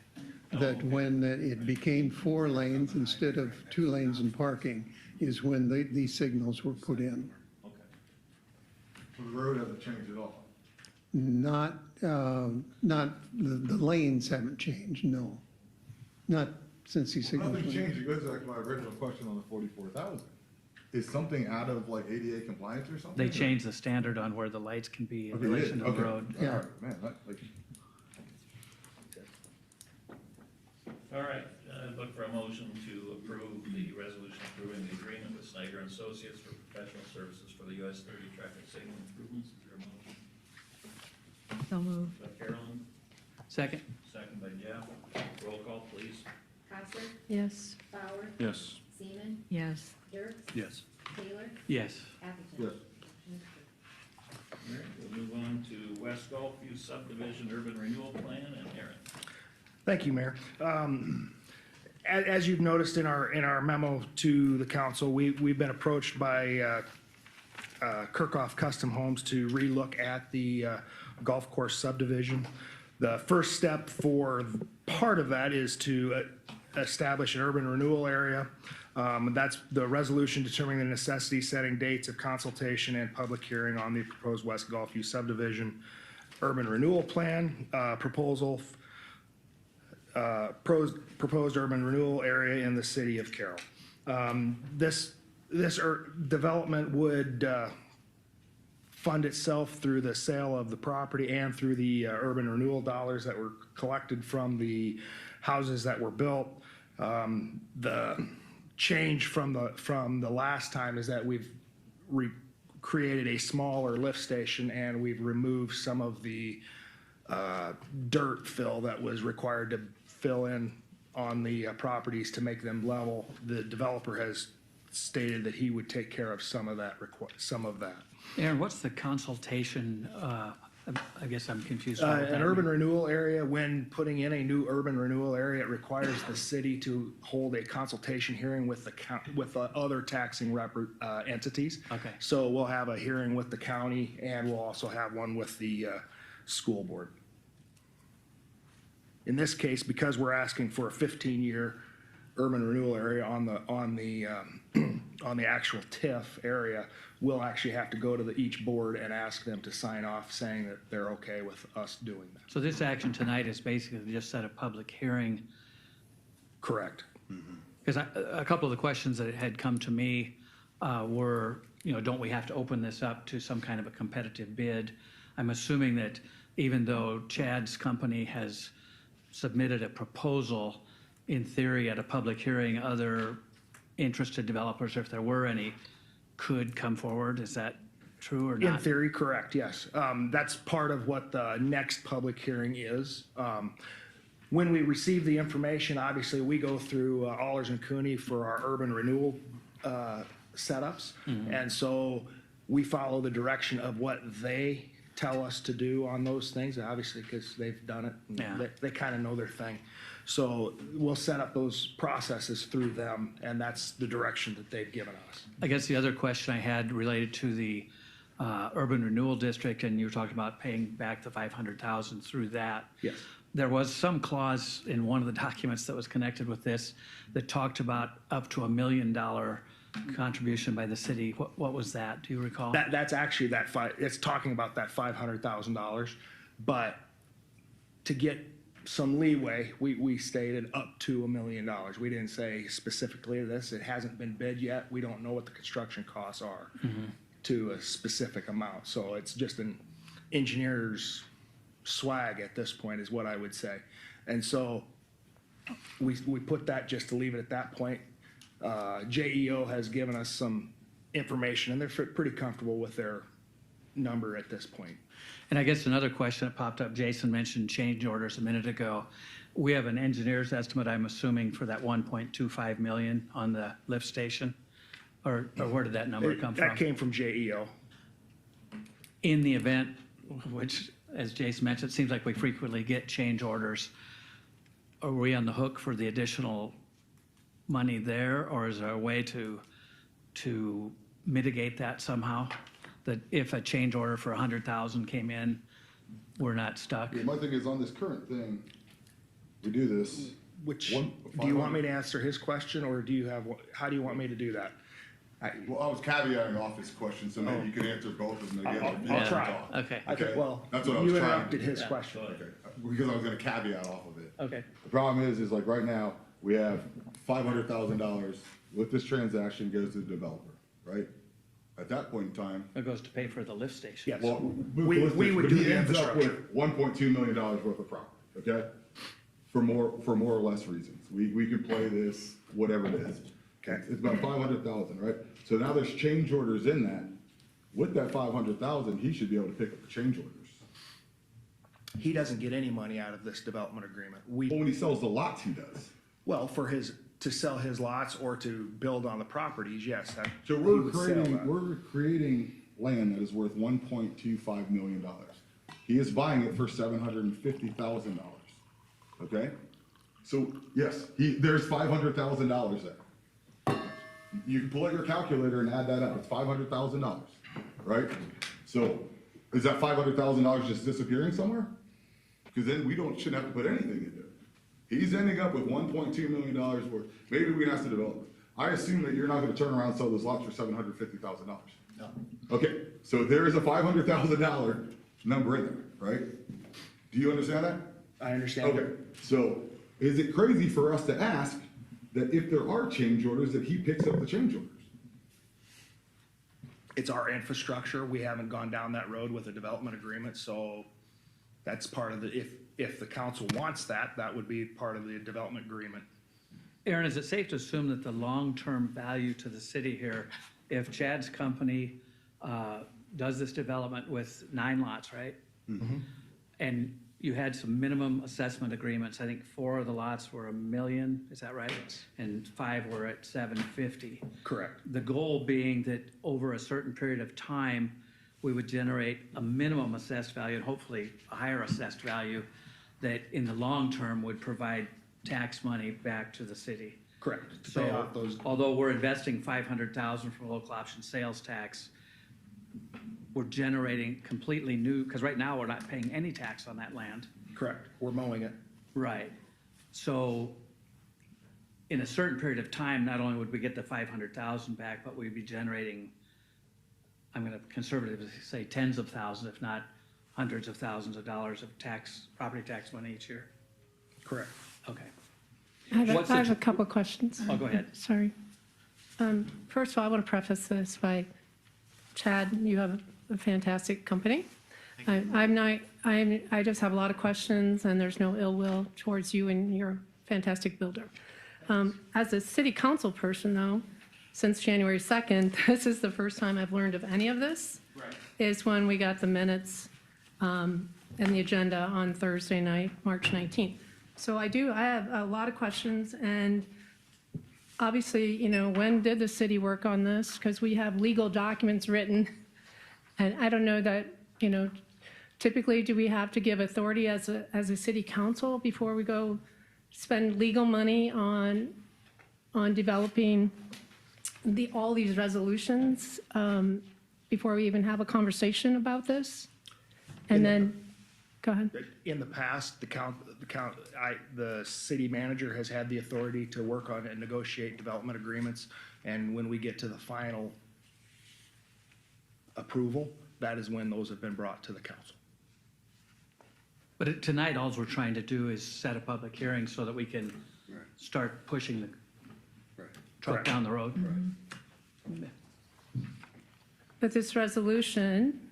That okay. when it became 4 lanes instead of 2 lanes and parking is when these signals were put in. Okay. So the road hasn't changed at all. Not, the lanes haven't changed, no. Not since these signals. Nothing went- changed. It goes back to my original question on the 44,000. Is something out of like ADA compliance or something? They changed the standard on where the lights can be in Okay, relation to the okay. road. Yeah. All right, man, like, All right, look for a motion to approve the resolution approving the agreement with Snyder and Associates for professional services for the US 30 traffic signal improvements. Is there a motion? So moved. By Carolyn, Second? second by Jeff. Roll call, please. Coster, Yes. Bauer, Yes. Seaman, Yes. Dirks, Yes. Taylor, Yes. Atherton. yes. Motion approved. All right, we'll move on to West Gulfview subdivision urban renewal plan, and Aaron. Thank you, Mayor. As you've noticed in our memo to the council, we've been approached by Kirkhoff Custom Homes to relook at the golf course subdivision. The first step for part of that is to establish an urban renewal area. That's the resolution determining the necessity, setting dates of consultation and public hearing on the proposed West Gulfview subdivision urban renewal plan proposal. Proposed urban renewal area in the city of Carroll. This development would fund itself through the sale of the property and through the urban renewal dollars that were collected from the houses that were built. The change from the last time is that we've created a smaller lift station and we've removed some of the dirt fill that was required to fill in on the properties to make them level. The developer has stated that he would take care of some of that. Aaron, what's the consultation, I guess I'm confused. on what An that urban means. renewal area, when putting in a new urban renewal area, it requires the city to hold a consultation hearing with the other taxing entities. Okay. So we'll have a hearing with the county and we'll also have one with the school board. In this case, because we're asking for a 15-year urban renewal area on the actual TIF area, we'll actually have to go to each board and ask them to sign off saying that they're okay with us doing that. So this action tonight is basically just set a public hearing. Correct. Because a couple of the questions that had come to me were, don't we have to open this up to some kind of a competitive bid? I'm assuming that even though Chad's company has submitted a proposal, in theory, at a public hearing, other interested developers, if there were any, could come forward. Is that true or not? In theory, correct, yes. That's part of what the next public hearing is. When we receive the information, obviously, we go through Allers and Cooney for our urban renewal setups. And so we follow the direction of what they tell us to do on those things, obviously, because they've done it. Yeah. They kind of know their thing. So we'll set up those processes through them, and that's the direction that they've given us. I guess the other question I had related to the urban renewal district, and you were talking about paying back the $500,000 through that. Yes. There was some clause in one of the documents that was connected with this that talked about up to $1 million contribution by the city. What was that? Do you recall? That's actually it's talking about that $500,000, but to get some leeway, we stated up to $1 million. We didn't say specifically this. It hasn't been bid yet. We don't know what the construction costs are to a specific amount. So it's just an engineer's swag at this point is what I would say. And so we put that just to leave it at that point. JEO has given us some information, and they're pretty comfortable with their number at this point. And I guess another question that popped up, Jason mentioned change orders a minute ago. We have an engineer's estimate, I'm assuming, for that 1.25 million on the lift station? Or where did that number come from? That came from JEO. In the event, which, as Jason mentioned, it seems like we frequently get change orders, are we on the hook for the additional money there, or is there a way to mitigate that somehow? That if a change order for 100,000 came in, we're not stuck? Yeah, my thing is on this current thing, we do this. Which, do you want me to answer his question, or do you have, how do you want me to do that? Well, I was caveating off his question, so maybe you could answer both of them together. I'll try. Okay. Okay, Well, that's what I was you trying. interrupted his question. Okay, because I was gonna caveat off of it. Okay. The problem is like right now, we have $500,000 with this transaction goes to the developer, right? At that point in time, It goes to pay for the lift station. Yes. well, We would do he the ends up infrastructure. with $1.2 million worth of property, okay? For more or less reasons. We can play this, whatever it is. Okay. It's about 500,000, right? So now there's change orders in that. With that 500,000, he should be able to pick up the change orders. He doesn't get any money out of this development agreement. But when he sells the lots, he does. Well, to sell his lots or to build on the properties, yes. So he we're would sell that. creating land that is worth $1.25 million. He is buying it for $750,000, okay? So, yes, there's $500,000 there. You can pull out your calculator and add that up, it's $500,000, right? So, is that $500,000 just disappearing somewhere? Because then shouldn't have to put anything into it. He's ending up with $1.2 million worth. Maybe we can ask the developer. I assume that you're not gonna turn around and sell those lots for $750,000. No. Okay, so there is a $500,000 number in there, right? Do you understand that? I understand. Okay, so is it crazy for us to ask that if there are change orders, that he picks up the change orders? It's our infrastructure. We haven't gone down that road with a development agreement, so that's part of the, if the council wants that, that would be part of the development agreement. Aaron, is it safe to assume that the long-term value to the city here, if Chad's company does this development with 9 lots, right? Mm-hmm. And you had some minimum assessment agreements, I think 4 of the lots were $1 million, is that right? And 5 were at $750,000. Correct. The goal being that over a certain period of time, we would generate a minimum assessed value and hopefully a higher assessed value that in the long term would provide tax money back to the city. Correct. To So, pay off those. although we're investing $500,000 from local option sales tax, we're generating completely new, because right now we're not paying any tax on that land. Correct. We're mowing it. Right. So in a certain period of time, not only would we get the 500,000 back, but we'd be generating, I'm gonna conservatively say tens of thousands, if not hundreds of thousands of dollars of property tax money each year. Correct. Okay. I have a couple of questions. Oh, go ahead. Sorry. First of all, I want to preface this by, Chad, you have a fantastic company. I just have a lot of questions, and there's no ill will towards you, and you're a fantastic builder. As a city council person, though, since January 2nd, this is the first time I've learned of any of this. Right. Is when we got the minutes and the agenda on Thursday night, March 19th. So I have a lot of questions, and obviously, when did the city work on this? Because we have legal documents written, and I don't know that, typically, do we have to give authority as a city council before we go spend legal money on developing all these resolutions before we even have a conversation about this? And then, go ahead. In the past, the city manager has had the authority to work on and negotiate development agreements. And when we get to the final approval, that is when those have been brought to the council. But tonight, all we're trying to do is set a public hearing so that we can start pushing the truck Correct. down the road. But this resolution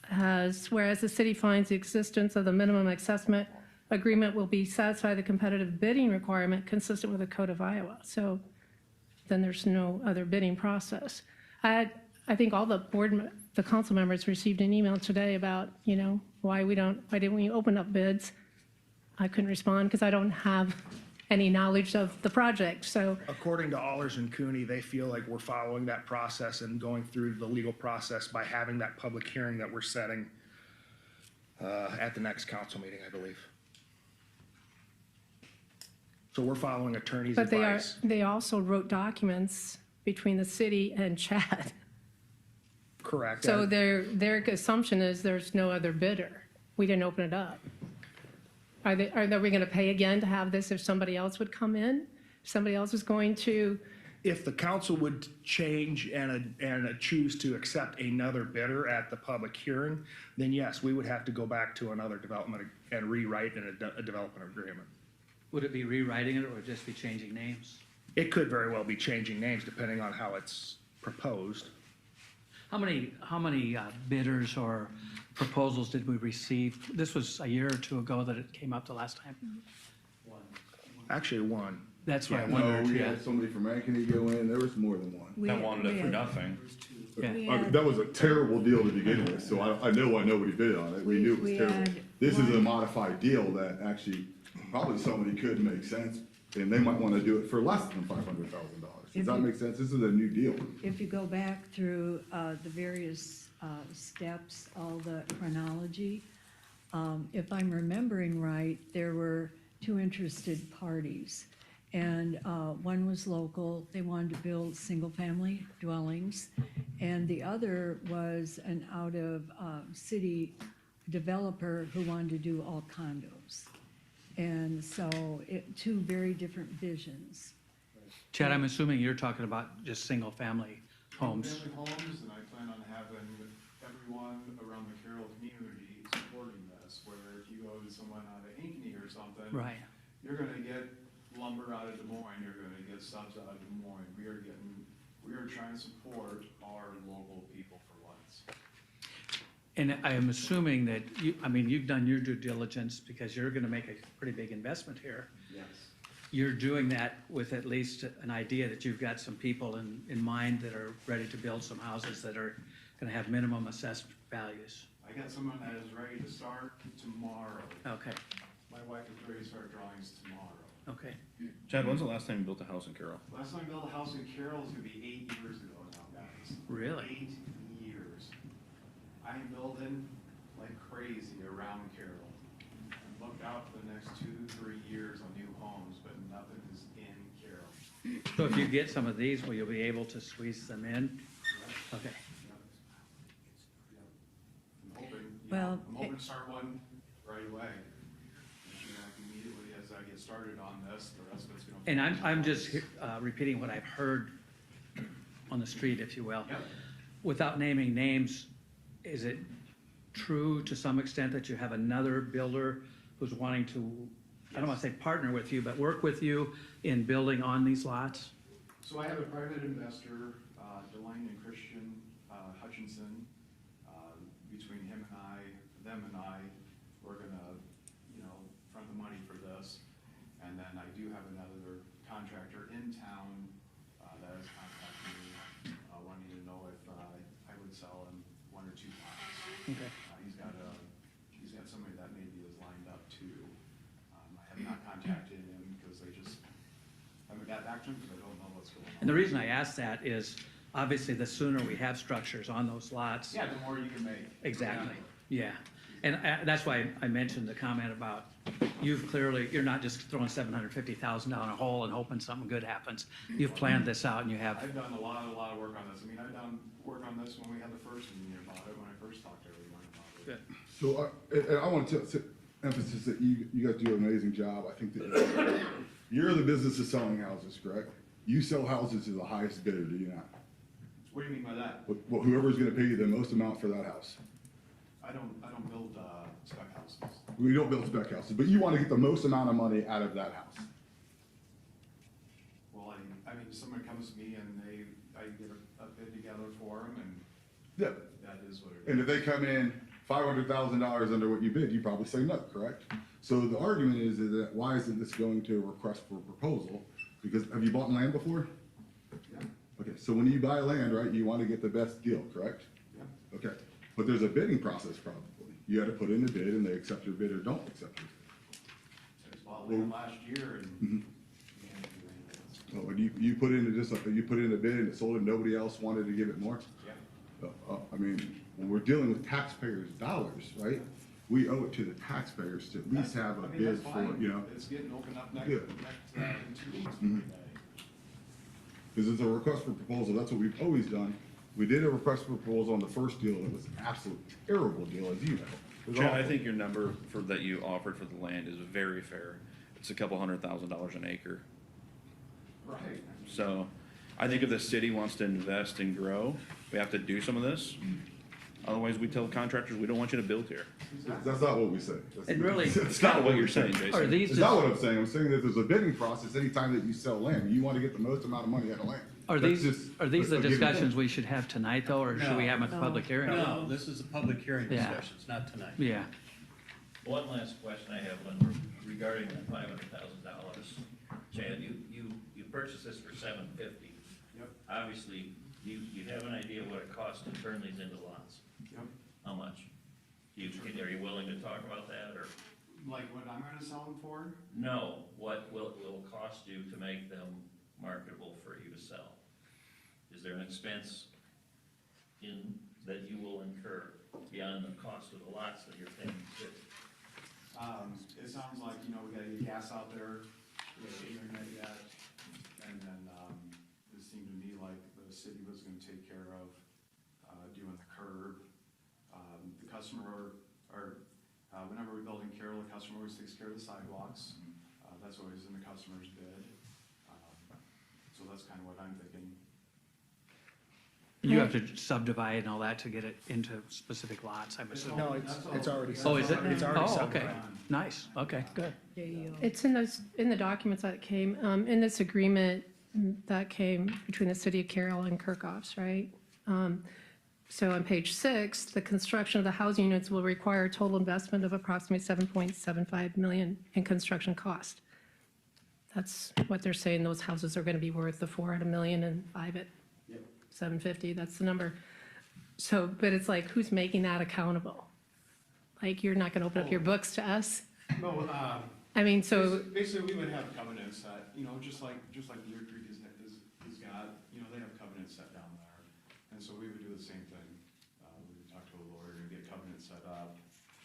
has, whereas the city finds the existence of the minimum assessment agreement will be satisfy the competitive bidding requirement consistent with the Code of Iowa. So then there's no other bidding process. I think all the council members received an email today about, why didn't we open up bids? I couldn't respond because I don't have any knowledge of the project, so. According to Allers and Cooney, they feel like we're following that process and going through the legal process by having that public hearing that we're setting at the next council meeting, I believe. So we're following attorney's But advice. they also wrote documents between the city and Chad. Correct. So their assumption is there's no other bidder. We didn't open it up. Are we going to pay again to have this if somebody else would come in? Somebody else is going to, If the council would change and choose to accept another bidder at the public hearing, then yes, we would have to go back to another development and rewrite a development agreement. Would it be rewriting it or would it just be changing names? It could very well be changing names depending on how it's proposed. How many bidders or proposals did we receive? This was a year or two ago that it came up the last time. Actually, one. That's what I No, wondered, we yeah. had somebody from Ankeny go in, there was more than one. I wanted it for nothing. Yeah. That was a terrible deal to begin with, so I know why nobody bid on it, we knew it was We terrible. had This is a one- modified deal that actually, probably somebody could make sense, and they might wanna do it for less than $500,000. Does If that you- make sense? This is a new deal. If you go back through the various steps, all the chronology, if I'm remembering right, there were two interested parties. And one was local, they wanted to build single-family dwellings. And the other was an out-of-city developer who wanted to do all condos. And so, two very different visions. Chad, I'm assuming you're talking about just single-family homes. Family homes, and I plan on having everyone around the Carroll community supporting this, where if you go to someone out of Ankeny or something. Right. You're gonna get lumber out of Des Moines, you're gonna get subs out of Des Moines. We are trying to support our local people for once. And I am assuming that you've done your due diligence because you're gonna make a pretty big investment here. Yes. You're doing that with at least an idea that you've got some people in mind that are ready to build some houses that are gonna have minimum assessed values. I got someone that is ready to start tomorrow. Okay, My wife is ready to start drawings tomorrow. okay. Chad, when's the last time you built a house in Carroll? Last time I built a house in Carroll is gonna be 8 years ago now, guys. Really? 8 years. I'm building like crazy around Carroll. I'm booked out for the next 2-3 years on new homes, but nothing is in Carroll. So if you get some of these, will you be able to squeeze them in? Okay. I'm hoping, Well, I'm hoping to start one right away. Immediately as I get started on this, the rest of it's gonna. And I'm just repeating what I've heard on the street, if you will. Yep. Without naming names, is it true to some extent that you have another builder who's wanting to, I don't want to say partner with you, but work with you in building on these lots? So I have a private investor, Delane and Christian Hutchinson. Between them and I, we're gonna, front the money for this. And then I do have another contractor in town that has contacted me, wanting to know if I would sell him 1 or 2 lots. Okay. He's got somebody that maybe is lined up too. I have not contacted him because I just haven't got back to him because I don't know what's going on. And the reason I ask that is, obviously, the sooner we have structures on those lots. Yeah, the more you can make. Exactly, yeah. And that's why I mentioned the comment about you're not just throwing $750,000 down a hole and hoping something good happens. You've planned this out and you have, I've done a lot of work on this. I mean, I've done work on this when we had the first meeting about it, when I first talked to everyone about it. good. So, and I want to emphasis that you guys do an amazing job. I think that you're in the business of selling houses, correct? You sell houses to the highest bidder, do you not? What do you mean by that? Well, whoever's gonna pay you the most amount for that house. I don't build spec houses. We don't build spec houses, but you wanna get the most amount of money out of that house. Well, I mean, someone comes to me and I get a bid together for them and Yeah. that is what it And is. if they come in $500,000 under what you bid, you probably say no, correct? So the argument is that why isn't this going to a request for proposal? Because have you bought land before? Yeah, Okay, so when you buy land, right, you want to get the best deal, correct? yeah. Okay, but there's a bidding process probably. You gotta put in a bid and they accept your bid or don't accept your bid. I just bought land last year and Mhm. we can't do anything else. Oh, and you put in just, you put in a bid and it sold and nobody else wanted to give it more? Yeah. I mean, when we're dealing with taxpayers' dollars, right, we owe it to the taxpayers to at least have a I mean, bid that's for, fine. you know, It's getting opened up Yeah. in 2 weeks. Mhm. because it's a request for proposal, that's what we've always done. We did a request for proposal on the first deal, and it was an absolute terrible deal, as you know. It was Chad, I awful. think your number for, that you offered for the land is very fair. It's a couple $100,000 an acre. Right. So I think if the city wants to invest and grow, we have to do some of this. Otherwise, we tell contractors, we don't want you to build here. That's not what we say. And really- It's not what you're saying, Are Jason. these It's not what I'm saying, I'm saying that there's a bidding process anytime that you sell land, you wanna get the most amount of money out of land. Are That's these, just are these a the give and take. discussions we should have tonight, though, or should we have them at the public hearing? No, this is a public hearing Yeah. discussions, not tonight. Yeah. One last question I have regarding the $500,000. Chad, you purchased this for $750. Yep. Obviously, you have an idea what it costs to turn these into lots. Yep. How much? Are you willing to talk about that, or? Like what I'm gonna sell them for? No, what will it cost you to make them marketable for you to sell? Is there an expense that you will incur beyond the cost of the lots that you're paying to city? It sounds like, you know, we gotta get gas out there, we gotta get internet yet, and then, it seemed to me like the city was gonna take care of, doing the curb. The customer, whenever we're building Carroll, the customer always takes care of the sidewalks. That's always in the customer's bid. So that's kind of what I'm thinking. You have to subdivide and all that to get it into specific lots, I'm assuming. No, it's already. Oh, is it? It's already Oh, okay, subdivided. nice, okay, good. It's in the documents that came, in this agreement that came between the city of Carroll and Kirkhoffs, right? So on page 6, the construction of the housing units will require a total investment of approximately $7.75 million in construction cost. That's what they're saying those houses are gonna be worth, the 4 at $1 million and 5 at Yep. 750, that's the number. So, but it's like, who's making that accountable? Like, you're not gonna open up your books to us? No, I mean, so, basically, we would have covenants that, you know, just like Deer Creek is got, you know, they have covenants set down there. And so we would do the same thing. We would talk to a lawyer and get covenants set up,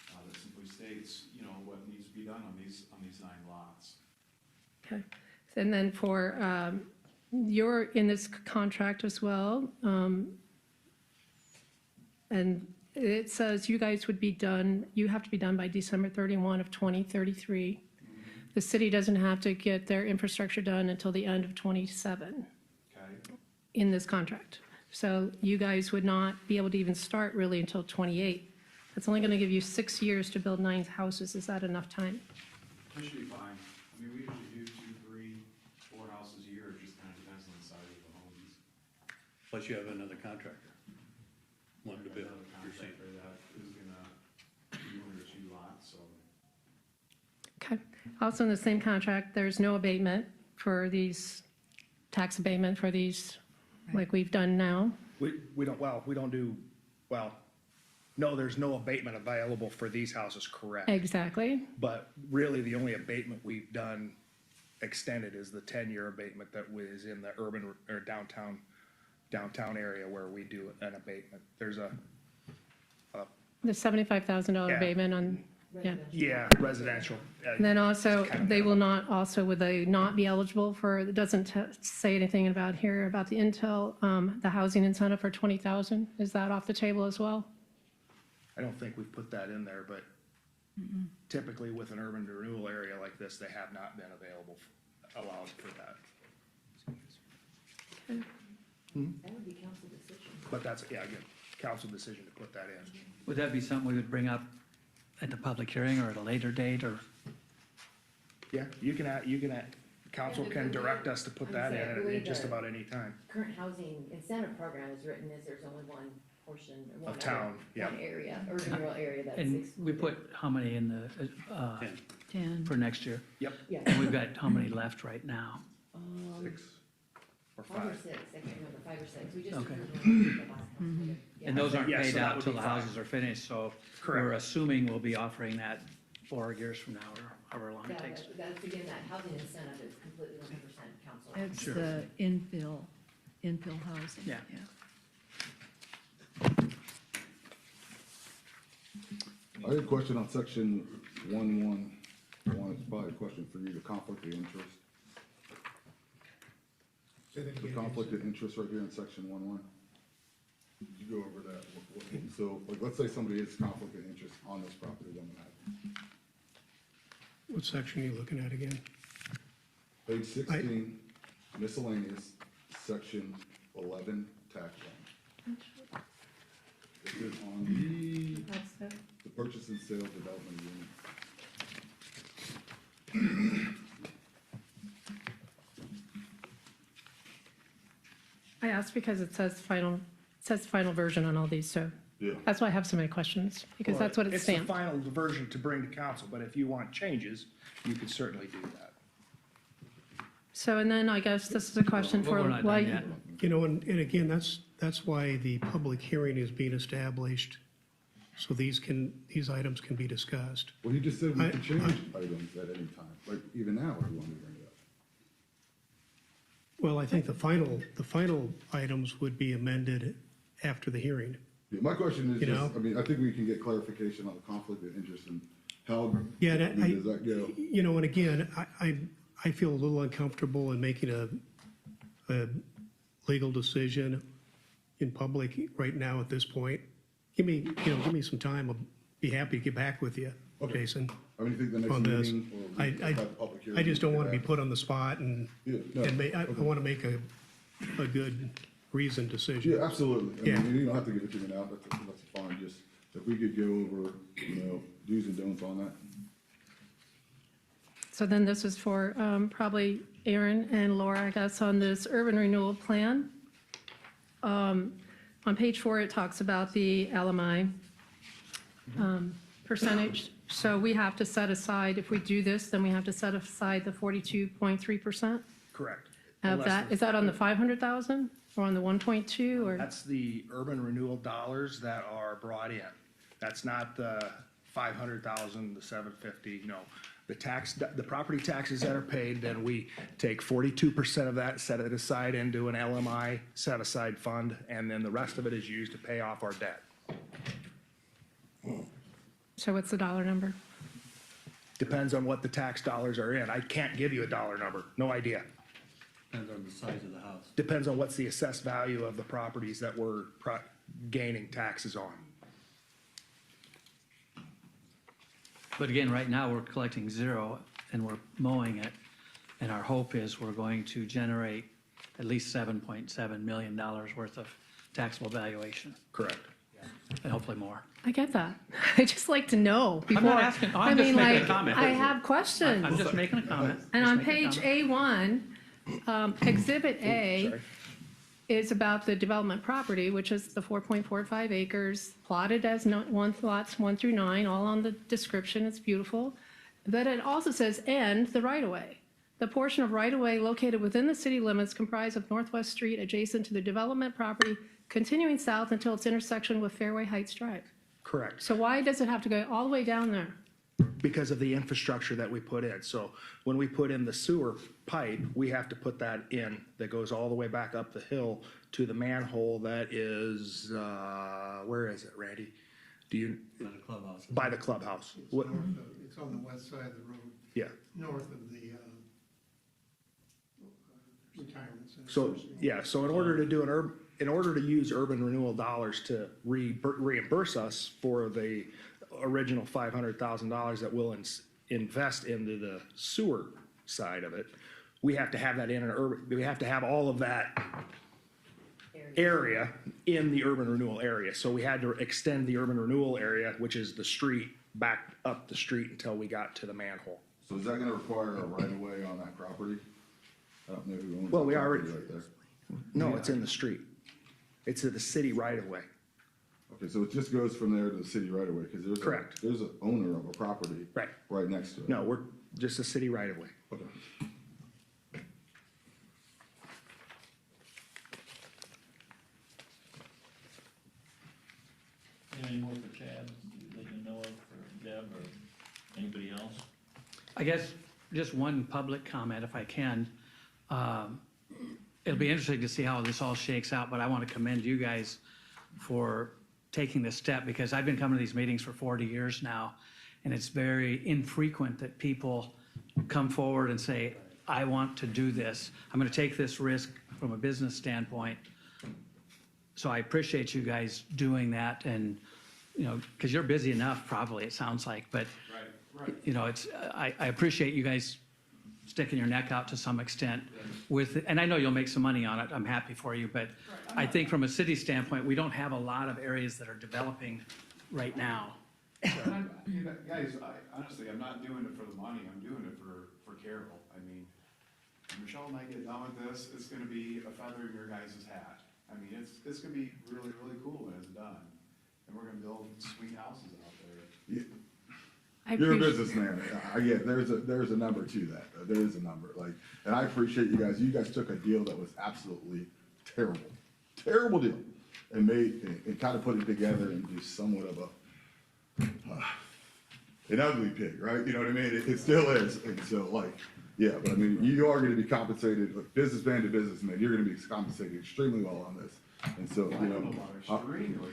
that simply states, you know, what needs to be done on these 9 lots. okay. And then for, you're in this contract as well, and it says you guys would be done, you have to be done by December 31 of 2033. The city doesn't have to get their infrastructure done until the end of 27 Okay? in this contract. So you guys would not be able to even start really until 28. That's only going to give you 6 years to build 9 houses. Is that enough time? That should be fine. I mean, we usually do 2, 3, 4 houses a year. It just kind of depends on the size of the homes. Plus you have another contractor wanting to build. Another You're saying. contractor that is gonna do 1 or 2 lots, so. Okay. Also in the same contract, there's no abatement for these, tax abatement for these, like we've done now. We don't do, no, there's no abatement available for these houses, correct? Exactly. But really, the only abatement we've done extended is the 10-year abatement that was in the urban or downtown area where we do an abatement. There's The $75,000 Yeah. abatement on, yeah. residential. And then also, It's kind of they will not, also, would they not be eligible for, it doesn't say anything about here, about the Intel, the housing incentive for 20,000? Is that off the table as well? I don't think we've put that in there, but typically with an urban renewal area like this, they have not been allowed for that. That would be council decision. But that's, again, council decision to put that in. Would that be something we would bring up at the public hearing or at a later date, or? Yeah, council can direct us to put that in at just about any time. Current housing incentive program is written as there's only one portion, or one Of town, yeah. one area, urban rural area that's And we excluded. put how many in the, 10. for next year? Yep. Yeah. And we've got how many left right now? 6. or Five or five. six, I can't remember, 5 or 6. We just Okay. approved one at the last council meeting. Yeah. And those aren't Yeah, so paid that out would till be the fine. houses are finished, so Correct. we're assuming we'll be offering that 4 years from now, or however long it Yeah, takes. that's again, that housing incentive is completely 100% council. It's Sure. the infill housing. Yeah. I had a question on section 111. It's probably a question for you, the conflict of interest. The conflict of interest right here in section 111. Did you go over that? So, like, let's say somebody is conflict of interest on this property, then what? What section are you looking at again? Page 16, miscellaneous, section 11, tax line. It is on the purchase and sale development unit. I asked because it says final version on all these, so Yeah. that's why I have so many questions, because that's what it's It's the stamped. final version to bring to council, but if you want changes, you could certainly do that. So, and then I guess this is a question Well, for we're not done why, yet. You know, and again, that's why the public hearing is being established, so these items can be discussed. Well, he just said we I- could change items at any time, like even now if we wanted to bring it up. Well, I think the final items would be amended after the hearing. Yeah, my question is You just, know? I mean, I think we can get clarification on the conflict of interest and how, Yeah, I and mean, does that go? you know, and again, I feel a little uncomfortable in making a legal decision in public right now at this point. Give me some time. I'll be happy to get back with you, Okay. Jason, I mean, you think the next on this. meeting? or we have a public hearing, I just don't we want to can be put on the spot and, Yeah, no, I okay. want to make a good reasoned decision. Yeah, absolutely. I Yeah. mean, you don't have to give it to me now, that's fine, just if we could go over, do's and don'ts on that. so then this is for probably Aaron and Laura, I guess, on this urban renewal plan. On page 4, it talks about the LMI percentage. So we have to set aside, if we do this, then we have to set aside the 42.3% Correct. of Unless that. the- Is that on the 500,000 or on the 1.2 or? That's the urban renewal dollars that are brought in. That's not the 500,000, the 750, no. The property taxes that are paid, then we take 42% of that, set it aside into an LMI set-aside fund, and then the rest of it is used to pay off our debt. So what's the dollar number? Depends on what the tax dollars are in. I can't give you a dollar number, no idea. Depends on the size of the house. Depends on what's the assessed value of the properties that we're gaining taxes on. But again, right now, we're collecting 0 and we're mowing it. And our hope is we're going to generate at least $7.7 million worth of taxable valuation, Correct. and hopefully more. I get that. I just like to know before. I'm not asking, I I'm just mean, making a like, comment. I have questions. I'm just making a comment. And Just on making a page comment. A1, Exhibit A Sorry. is about the development property, which is the 4.45 acres, plotted as lots 1 through 9, all on the description. It's beautiful. But it also says, and the right-of-way. The portion of right-of-way located within the city limits comprised of Northwest Street adjacent to the development property, continuing south until its intersection with Fairway Heights Drive. Correct. So why does it have to go all the way down there? Because of the infrastructure that we put in. So when we put in the sewer pipe, we have to put that in, that goes all the way back up the hill to the manhole that is, where is it, Randy? Do you? By the clubhouse. By the clubhouse. What, It's on the west side of the road, yeah. north of the retirement center. So, yeah, so in order to do in order to use urban renewal dollars to reimburse us for the original $500,000 that we'll invest into the sewer side of it, we have to have that in an urban, we have to have all of that area in the urban renewal area. So we had to extend the urban renewal area, which is the street, back up the street until we got to the manhole. So is that gonna require a right of way on that property? I don't know who owns Well, the we property already- right there. No, it's in the street. It's in the city right of way. Okay, so it just goes from there to the city right away, because Correct. there's an owner of a property. Right. Right next to it. No, we're just a city right of way. Okay. any more for Chad that you know of, for Deb, or anybody else? I guess just one public comment, if I can. It'll be interesting to see how this all shakes out, but I want to commend you guys for taking this step, because I've been coming to these meetings for 40 years now, and it's very infrequent that people come forward and say, I want to do this. I'm going to take this risk from a business standpoint. So I appreciate you guys doing that, and, you know, because you're busy enough, probably, it sounds like, but, you know, I appreciate you guys sticking your neck out to some extent with, and I know you'll make some money on it, I'm happy for you, but I think from a city standpoint, we don't have a lot of areas that are developing right now. Guys, honestly, I'm not doing it for the money, I'm doing it for Carroll. I mean, when Michelle and I get done with this, it's gonna be a feather in your guys' hat. I mean, it's gonna be really, really cool when it's done, and we're gonna build sweet houses out there. You're a businessman. I get, there's a number to that. There is a number, like, and I appreciate you guys. You guys took a deal that was absolutely terrible deal, and and kind of put it together and do somewhat of an ugly pig, right? You know what I mean? It still is, and so, like, yeah, but I mean, you are gonna be compensated, like, businessman to businessman, you're gonna be compensated extremely well on this. And so, you know,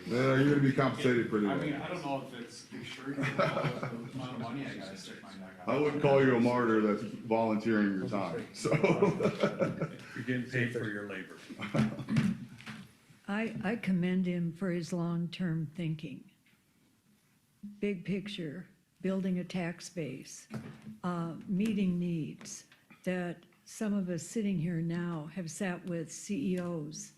you're gonna be compensated pretty well. I mean, I don't know if it's extremely well with the amount of money I gotta stick my neck out. I wouldn't call you a martyr that's volunteering your time, so. You're getting paid for your labor. I commend him for his long-term thinking. Big picture, building a tax base, meeting needs that some of us sitting here now have sat with CEOs,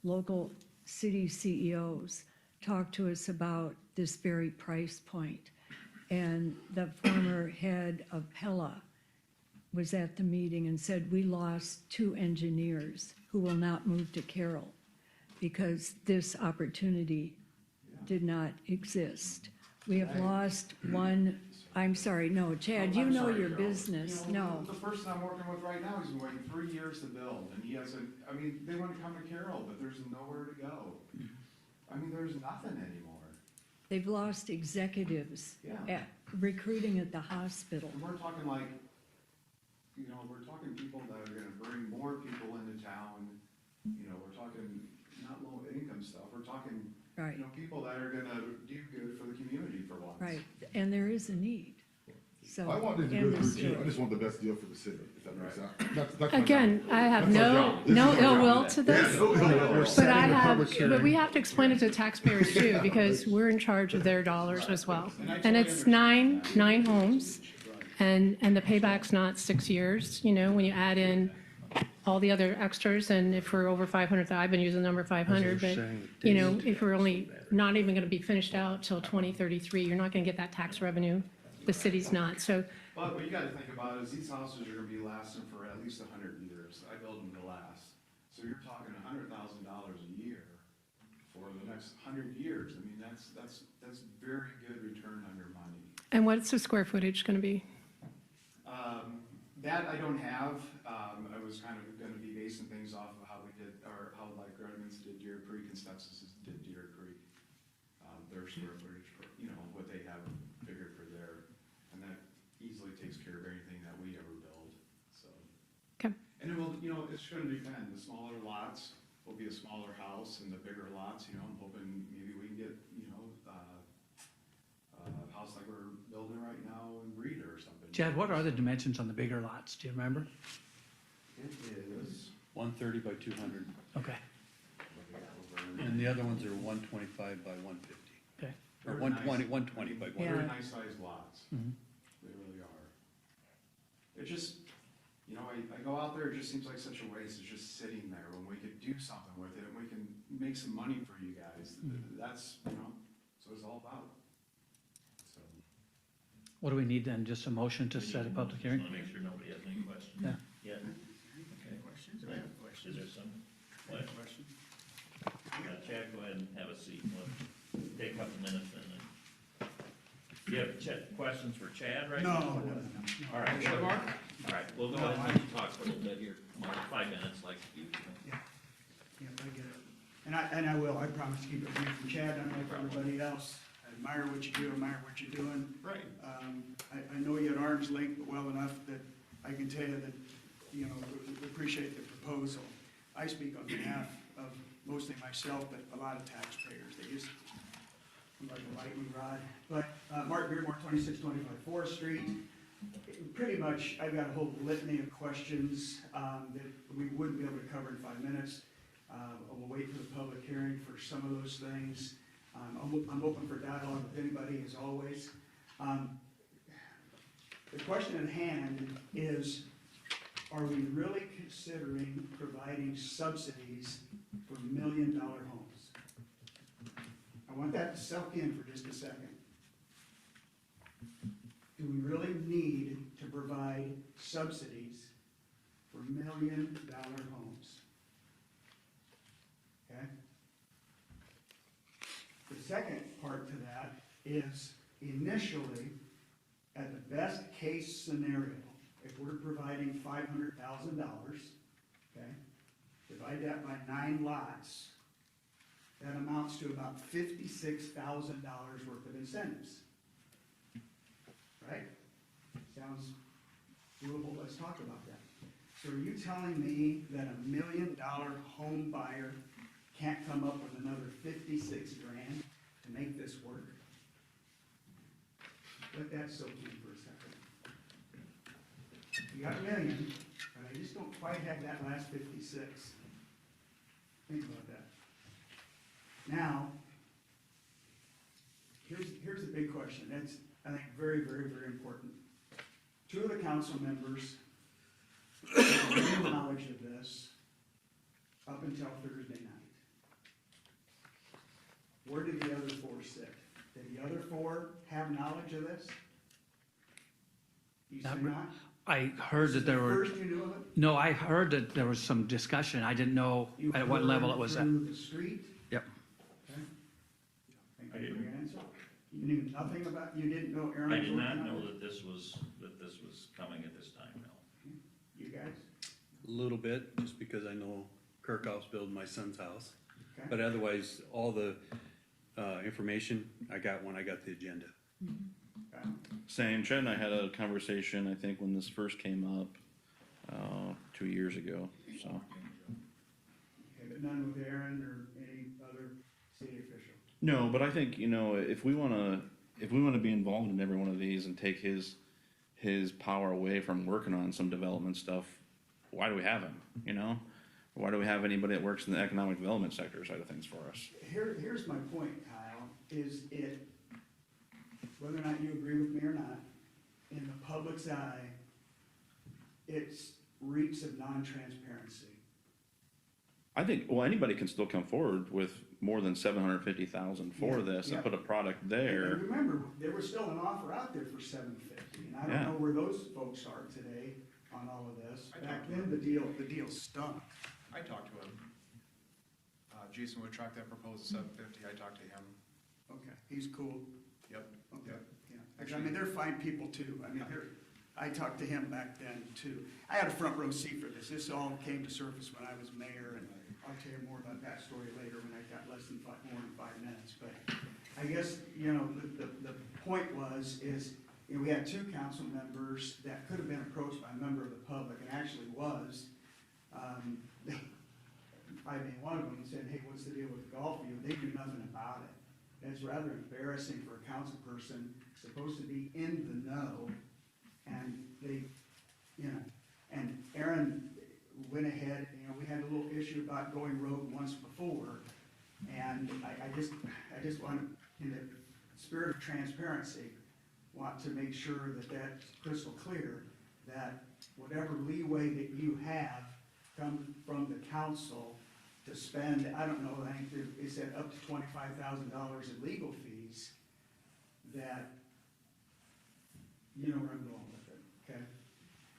local city CEOs, talk to us about this very price point. And the former head of Pella was at the meeting and said, we lost 2 engineers who will not move to Carroll because this opportunity did not exist. We have lost one, I'm sorry, no, Chad, you know your business, no. The person I'm working with right now, he's been waiting 3 years to build, and he hasn't, I mean, they want to come to Carroll, but there's nowhere to go. I mean, there's nothing anymore. They've lost executives at recruiting at the hospital. And we're talking like, you know, we're talking people that are gonna bring more people into town. You know, we're talking not low income stuff, we're talking, Right. you know, people that are gonna do good for the community for once. Right, and there is a need, so. I wanted to end go of through, I story. just want the best deal for the city, if that makes sense. That's my Again, job. I have That's our no, job. This no is our ill job. will to this. Yeah, no ill will. But I have, but we have to explain it to taxpayers too, because we're in charge of their dollars as well. And it's nine homes, and the payback's not 6 years, you know, when you add in all the other extras, and if we're over 500, I've been using the number 500, but, you know, if we're only, not even gonna be finished out till 2033, you're not gonna get that tax revenue. The city's not, so, But what you gotta think about is these houses are gonna be lasting for at least 100 years. I build them to last. So you're talking $100,000 a year for the next 100 years. I mean, that's very good return on your money. and what's the square footage gonna be? That I don't have. I was kind of gonna be basing things off of how we did, or how like Redmond's did Deer Creek and Stepsis did Deer Creek. Their square footage, for, you know, what they have figured for their, and that easily takes care of anything that we ever build, so. Okay. And it will, you know, it's gonna depend. The smaller lots will be a smaller house, and the bigger lots, you know, I'm hoping maybe we can get, you know, a house like we're building right now in Reeder or something. Chad, what are the dimensions on the bigger lots? Do you remember? It is. 130 by 200, Okay, and the other ones are 125 by 150. okay. Or 120 by 150. Very Yeah. nice sized lots. Mhm. They really are. It just, you know, I go out there, it just seems like such a waste. It's just sitting there when we could do something with it and we can make some money for you guys. That's, you know, that's what it's all about. So. What do we need then? Just a motion to set a public hearing? Just wanna make sure nobody has any questions. Yeah. Yeah. Okay. Questions? I have questions. Is there some? What? Questions? Chad, go ahead and have a seat. We'll take a couple minutes and then. Do you have questions for Chad right now? No. All right. Sure, Mark? All right, we'll go ahead and let you talk for a little bit here, Mark, 5 minutes like you. Yeah, I get it. And I will, I promise to keep it brief. And Chad, unlike everybody else, admire what you do, admire what you're doing. Right. I know you at arm's length well enough that I can tell you that, we appreciate the proposal. I speak on behalf of mostly myself, but a lot of taxpayers. They just, like a lightning rod. But Mark Beardmore, 2625 Forest Street. Pretty much, I've got a whole litany of questions that we wouldn't be able to cover in 5 minutes. We'll wait for the public hearing for some of those things. I'm open for dialogue with anybody, as always. The question at hand is, are we really considering providing subsidies for $1 million homes? I want that to soak in for just a second. Do we really need to provide subsidies for $1 million homes? Okay? The second part to that is initially, at the best case scenario, if we're providing $500,000, okay, divide that by 9 lots, that amounts to about $56,000 worth of incentives. Right? Sounds doable, let's talk about that. So are you telling me that $1 million home buyer can't come up with another 56 grand to make this work? Let that soak in for a second. You got $1 million, but I just don't quite have that last 56. Think about that. Now, here's the big question. That's, I think, very, very, very important. 2 of the council members had no knowledge of this up until Thursday night. Where did the other 4 sit? Did the other 4 have knowledge of this? You say not? I heard that there were. First you knew of it? No, I heard that there was some discussion. I didn't know You at what level it was at. heard through the street? Yep. Okay. Thank you for your answer. You knew nothing about, you didn't know Aaron I was did working not on know it? that this was coming at this time, no. You guys? A little bit, just because I know Kirkhoff's building my son's house. Okay. But otherwise, all the information I got when I got the agenda. Okay. Same, Chad and I had a conversation, I think, when this first came up, 2 years ago, so. Okay, but none with Aaron or any other city official? No, but I think, if we wanna be involved in every one of these and take his power away from working on some development stuff, why do we have him, Why do we have anybody that works in the economic development sector side of things for us? Here's my point, Kyle, is it, whether or not you agree with me or not, in the public's eye, it's reeks of non-transparency. I think, well, anybody can still come forward with more than 750,000 for Yeah, this yeah. and put a product And there. remember, there was still an offer out there for 750, and I Yeah. don't know where those folks are today on all of this. I Back talked then, the deal stunk. I talked to him. Jason Woodchuck that proposed 750, I talked to him. Okay, he's cool. Yep. Okay, yeah. I mean, they're fine people too. I mean, I talked to him back then too. I had a front row seat for this. This all came to surface when I was mayor, and I'll tell you more about that story later when I got more than 5 minutes. But I guess, the point is, we had 2 council members that could have been approached by a member of the public, and actually was. I mean, one of them said, hey, what's the deal with the golf field? They do nothing about it. And it's rather embarrassing for a council person supposed to be in the know, and they, and Aaron went ahead, we had a little issue about going rogue once before, and I just want to, in the spirit of transparency, want to make sure that that's crystal clear, that whatever leeway that you have comes from the council to spend, I don't know, I think they said up to $25,000 in legal fees, that, you know where I'm going with it, okay?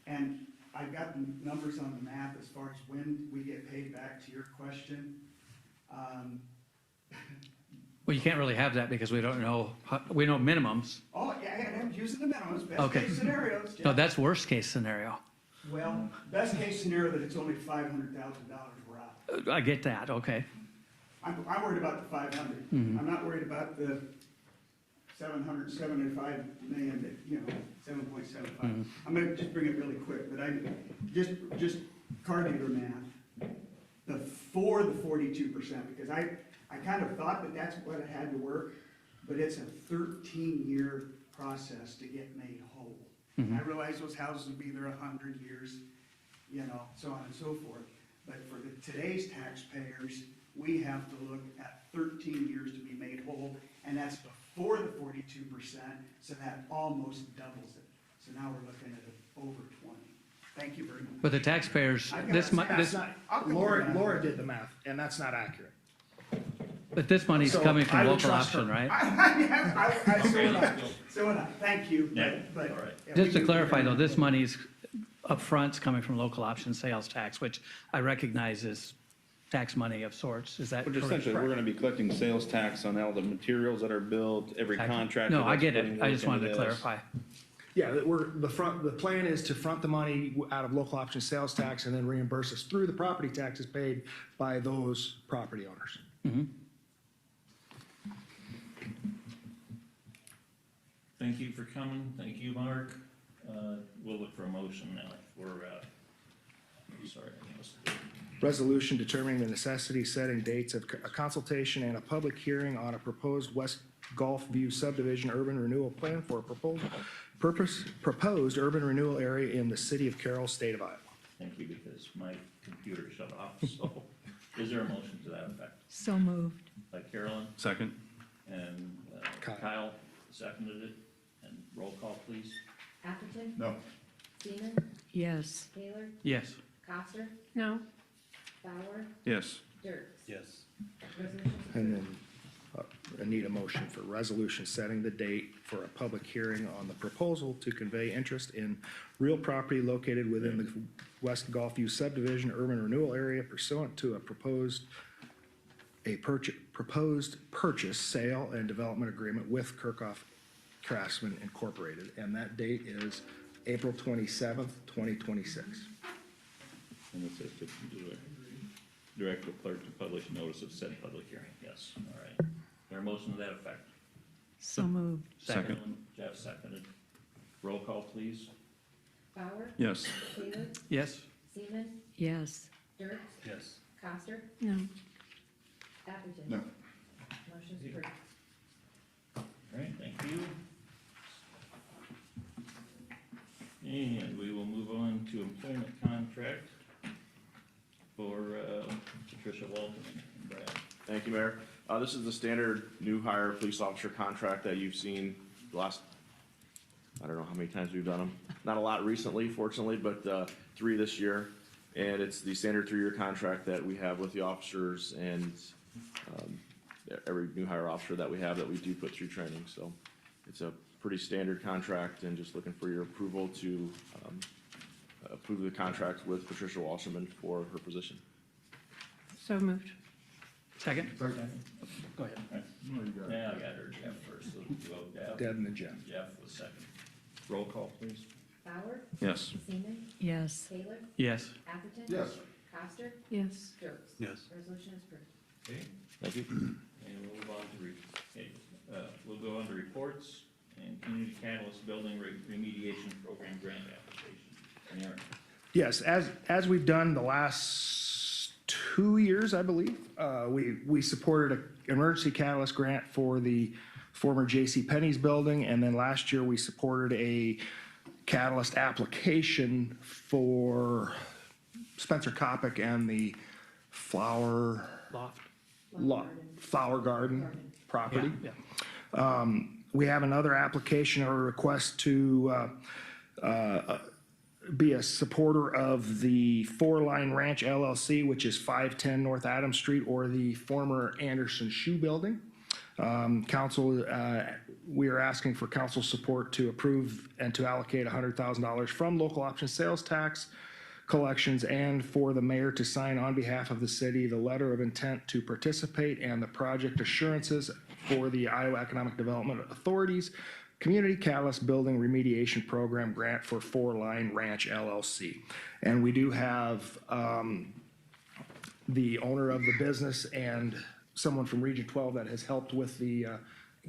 And I've got the numbers on the map as far as when we get paid back, to your question. Well, you can't really have that because we don't know, we know minimums. Oh, yeah, I'm using the minimums, best Okay. case scenarios. No, yeah. that's worst case scenario. Well, best case scenario that it's only $500,000 we're out. I get that, okay. I'm worried about the 500. Mhm. I'm not worried about the 775 million, you know, 7.75. I'm gonna just bring it really quick, but just calculator math. Before the 42%, because I kind of thought that that's what it had to work, but it's a 13-year process to get made whole. I realize those houses will be there 100 years, you know, so on and so forth. But for today's taxpayers, we have to look at 13 years to be made whole, and that's before the 42%, so that almost doubles it. So now we're looking at over 20. Thank you very much. But the taxpayers, Laura did the math, and that's not accurate. but this money's So coming from I would local trust her. option, right? So would I. Thank you. Yeah, But- all right. yeah, Just we to can- clarify though, this money's upfront's coming from local option sales tax, which I recognize is tax money of sorts. Is that But correct? essentially, we're gonna be collecting sales tax on all the materials that are built, every contractor. No, I that's get putting it. I work just wanted to into this. clarify. Yeah, the plan is to front the money out of local option sales tax and then reimburse us through the property taxes paid by those property owners. Thank you for coming. Thank you, Mark. We'll look for a motion now for, sorry, I was. Resolution determining the necessity, setting dates of a consultation and a public hearing on a proposed West Gulf View subdivision urban renewal plan for a proposed urban renewal area in the city of Carroll, state of Iowa. Thank you, because my computer shut off, so is there a motion to that effect? So moved. By Carolyn Second. and Kyle seconded it, and roll call, please. Atherton? No. Seaman? Yes. Taylor? Yes. Coster? No, Bauer? Yes. Dirks? Yes. Resolution And then I need a motion for resolution setting the date for a public hearing on the proposal to convey interest in real property located within the West Gulf View subdivision urban renewal area pursuant to a proposed purchase, sale, and development agreement with Kirkhoff Craftsman Incorporated. And that date is April 27th, 2026. And it says to direct the clerk to publish notice of said public hearing. Yes, all right. There a motion to that effect? So moved. Second. Jeff seconded. Roll call, please. Bauer? Yes. Taylor? Yes. Seaman? Yes. Dirks? Yes. Coster? no. Atherton? No. Motion's approved. All right, thank you. And we will move on to employment contract for Patricia Walton and Brad. Thank you, Mayor. This is the standard new hire police officer contract that you've seen the last, I don't know how many times we've done them. Not a lot recently, fortunately, but 3 this year. And it's the standard 3-year contract that we have with the officers and every new hire officer that we have that we do put through training. So it's a pretty standard contract, and just looking for your approval to approve the contract with Patricia Wasserman for her position. So moved. Second? Go ahead. Yeah, I got her, Jeff first, so we'll go Jeff. Deb and then Jeff. Jeff was second. Roll call, please. Bauer? Yes. Seaman? Yes. Taylor? Yes. Atherton? Yes. Coster? Yes. Dirks? Yes. Resolution is approved. Okay, Thank you. and we'll move on to, we'll go on to reports and community catalyst building remediation program grant application. Aaron. Yes, as we've done the last 2 years, I believe, we supported an emergency catalyst grant for the former J.C. Penney's building, and then last year we supported a catalyst application for Spencer Kopic and the Flower Garden property. Yeah. We have another application or request to be a supporter of the Four Line Ranch LLC, which is 510 North Adams Street, or the former Anderson Shoe Building. Council, we are asking for council support to approve and to allocate $100,000 from local option sales tax collections, and for the mayor to sign on behalf of the city the letter of intent to participate and the project assurances for the Iowa Economic Development Authority's Community Catalyst Building Remediation Program grant for Four Line Ranch LLC. And we do have the owner of the business and someone from Region 12 that has helped with the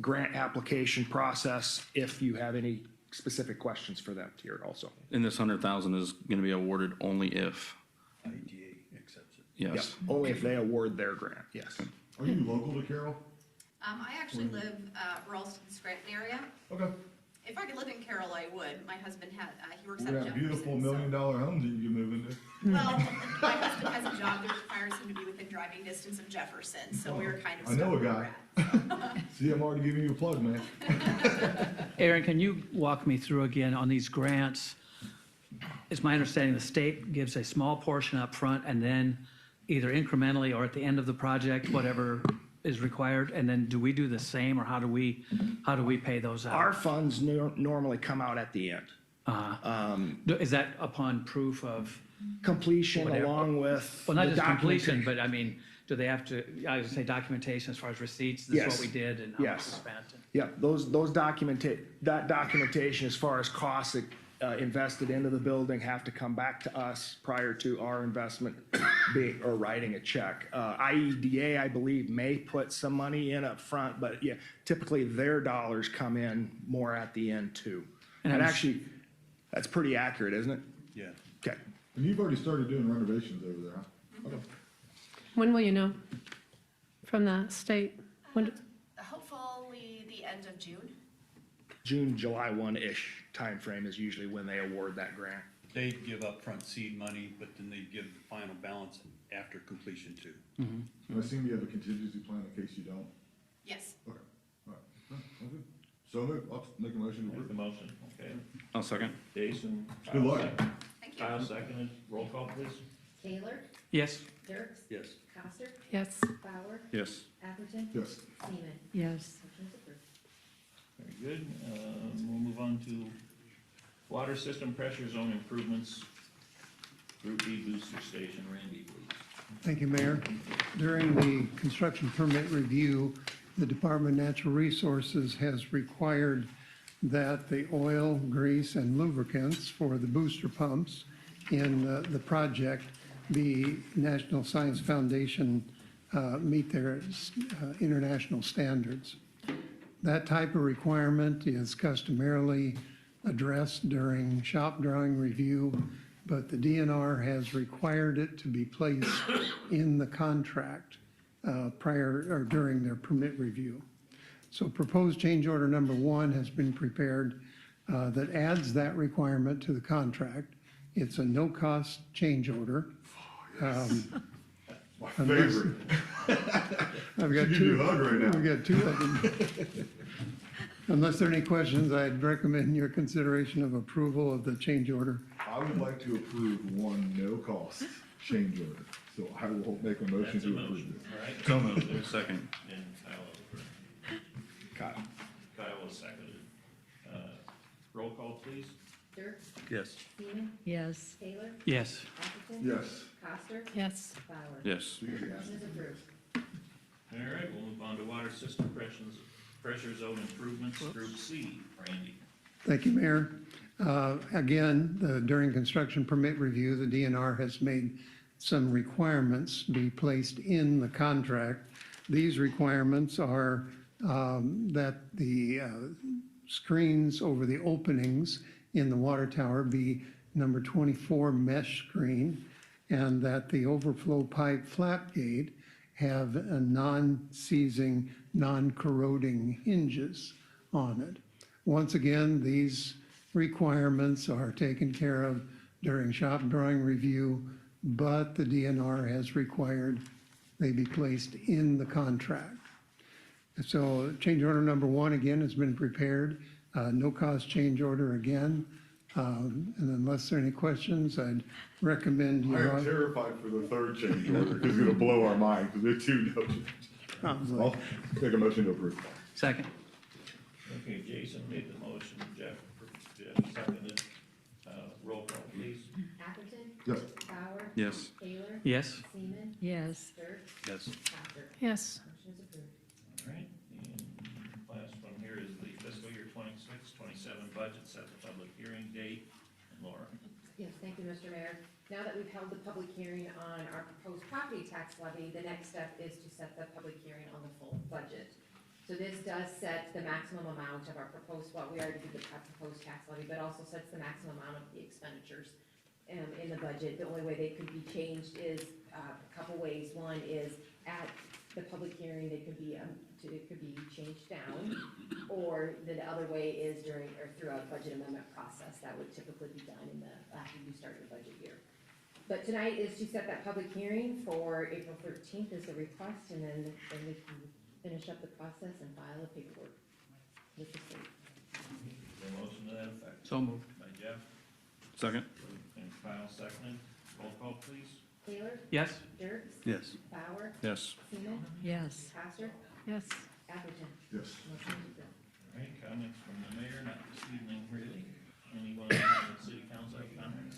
grant application process if you have any specific questions for them here also. And this 100,000 is gonna be awarded only if, IDA accepts it. Yep, yes. only if they award their grant, yes. Are you local to Carroll? I actually live, Ralston, Scranton area. Okay. If I could live in Carroll, I would. My husband had, he works We out of got Jefferson. beautiful $1 so- million homes that you can move into. Well, my husband has a job that requires him to be within driving distance of Jefferson, so we were kind of I stuck know a where we're guy. at. See, I'm already giving you a plug, man. Aaron, can you walk me through again on these grants? It's my understanding the state gives a small portion up front and then either incrementally or at the end of the project, whatever is required, and then do we do the same, or how do we pay those out? Our funds normally come out at the end. Is that upon proof of? Completion Whatever. along with Well, not the just completion, documentation. but I mean, do they have to, I would say documentation as far as receipts, this is Yes. what we did and how much we Yes. spent? Yeah, that documentation as far as costs invested into the building have to come back to us prior to our investment or writing a check. IEDA, I believe, may put some money in up front, but yeah, typically their dollars come in more at the end too. And And I'm- actually, that's pretty accurate, isn't it? Yeah. Okay. And you've already started doing renovations over there, huh? Okay. When will you know from the state? When, Hopefully the end of June. June, July 1-ish timeframe is usually when they award that grant. They'd give upfront seed money, but then they'd give the final balance after completion too. And I assume you have a contingency plan in case you don't? Yes. Okay, all right. All good. So moved. I'll make a motion to Make the approve. motion, okay. I'll second. Jason. Good luck. Thank you. Kyle seconded, roll call please. Taylor, Yes, Dirks, Yes. Coster, yes, Bauer, Yes. Atherton, Yes. Seaman. Yes. Motion is approved. Very good. We'll move on to water system pressure zone improvements, Group B booster station. Randy, please. Thank you, Mayor. During the construction permit review, the Department of Natural Resources has required that the oil, grease, and lubricants for the booster pumps in the project be National Science Foundation, meet their international standards. That type of requirement is customarily addressed during shop drawing review, but the DNR has required it to be placed in the contract prior or during their permit review. So proposed change order number 1 has been prepared that adds that requirement to the contract. It's a no-cost change order. My favorite. I've got Should give two. you a hug right now. I've got 2 of them. Unless there are any questions, I'd recommend your consideration of approval of the change order. I would like to approve one no-cost change order. So I will make a motion That's a to approve motion, this. all right? So moved. Second. And Kyle. Kyle was seconded. Roll call please. Dirks, Yes. Seaman, Yes. Taylor, yes, Atherton. Yes. Coster, yes, Bauer. Yes. Motion is approved. All right, we'll move on to water system pressure zone improvements, Group C. Randy. Thank you, Mayor. Again, during construction permit review, the DNR has made some requirements be placed in the contract. These requirements are that the screens over the openings in the water tower be number 24 mesh screen, and that the overflow pipe flap gate have a non-seizing, non-corroding hinges on it. Once again, these requirements are taken care of during shop drawing review, but the DNR has required they be placed in the contract. So change order number 1 again has been prepared, no cost change order again. And unless there are any questions, I'd recommend you. I am terrified for the third change order because it's gonna blow our mind because they're 2 no change. Probably. I'll take a motion to approve. second, Okay, Jason made the motion, Jeff seconded. Roll call please. Atherton. Yes. Bauer. Yes. Taylor. yes, Seaman. Yes. Dirks, Yes. Coster. yes. Motion is approved. All right, and last one here is the fiscal year 26-27 budget, set the public hearing date. And Laura. Yes, thank you, Mr. Mayor. Now that we've held the public hearing on our proposed property tax levy, the next step is to set the public hearing on the full budget. So this does set the maximum amount of our proposed, well, we already did the proposed tax levy, but also sets the maximum amount of the expenditures in the budget. The only way they could be changed is a couple ways. One is at the public hearing, it could be changed down, or the other way is during or through a budget amendment process. That would typically be done after you start your budget year. But tonight is to set that public hearing for April 13th is the request, and then we can finish up the process and file the paperwork with the state. Is there a motion to that effect? So moved. By Jeff, Second? and Kyle seconded. Roll call, please. Taylor? Yes? Dirks? Yes. Bauer? Yes. Seaman? Yes. Pastor? Yes. Atherton? Yes. Motion is approved. All right, comments from the mayor, not this evening, really. Anyone on the city council have comments?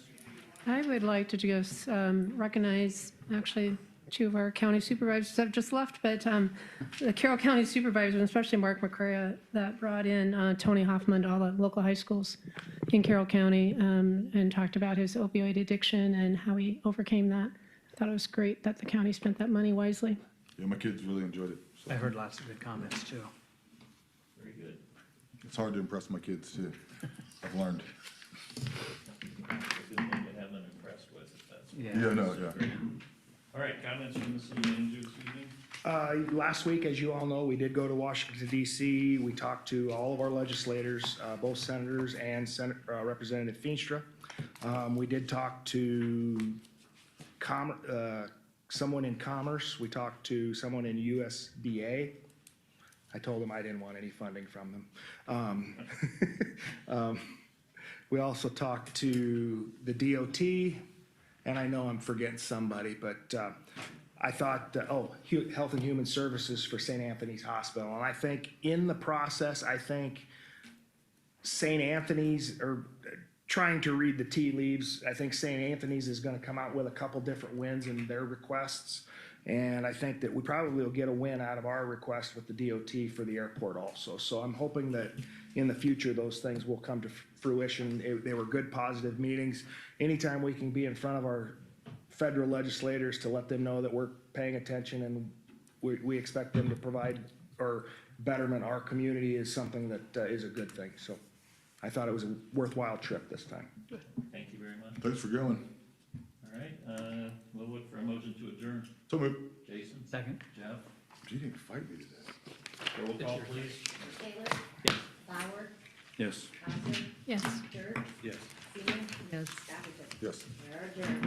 I would like to just recognize, actually, two of our county supervisors have just left, but the Carroll County supervisors, and especially Mark McCrea, that brought in Tony Hoffman to all the local high schools in Carroll County and talked about his opioid addiction and how he overcame that. I thought it was great that the county spent that money wisely. Yeah, my kids really enjoyed it. So I heard lots of good comments too. Very good. it's hard to impress my kids too. I've learned. It's a good thing to have them impressed with, if that's. Yeah, no, yeah. All right, comments from the city manager this evening? Last week, as you all know, we did go to Washington DC. We talked to all of our legislators, both senators and Representative Feenstra. We did talk to someone in Commerce. We talked to someone in USDA. I told them I didn't want any funding from them. We also talked to the DOT, and I know I'm forgetting somebody, but I thought, Health and Human Services for St. Anthony's Hospital. And I think in the process, I think St. Anthony's are trying to read the tea leaves. I think St. Anthony's is going to come out with a couple different wins in their requests. And I think that we probably will get a win out of our request with the DOT for the airport also. So I'm hoping that in the future, those things will come to fruition. They were good, positive meetings. Anytime we can be in front of our federal legislators to let them know that we're paying attention and we expect them to provide or betterment our community is something that is a good thing. So I thought it was a worthwhile trip this time. Good. Thank you very much. Thanks for going. All right, we'll look for a motion to adjourn. So move. Jason? Second? Jeff? You didn't fight me today. Roll call, please. Taylor? Yes. Bauer? Yes. Pastor? Yes. Dirks? Yes. Seaman? Yes. Atherton? Yes. We are adjourned.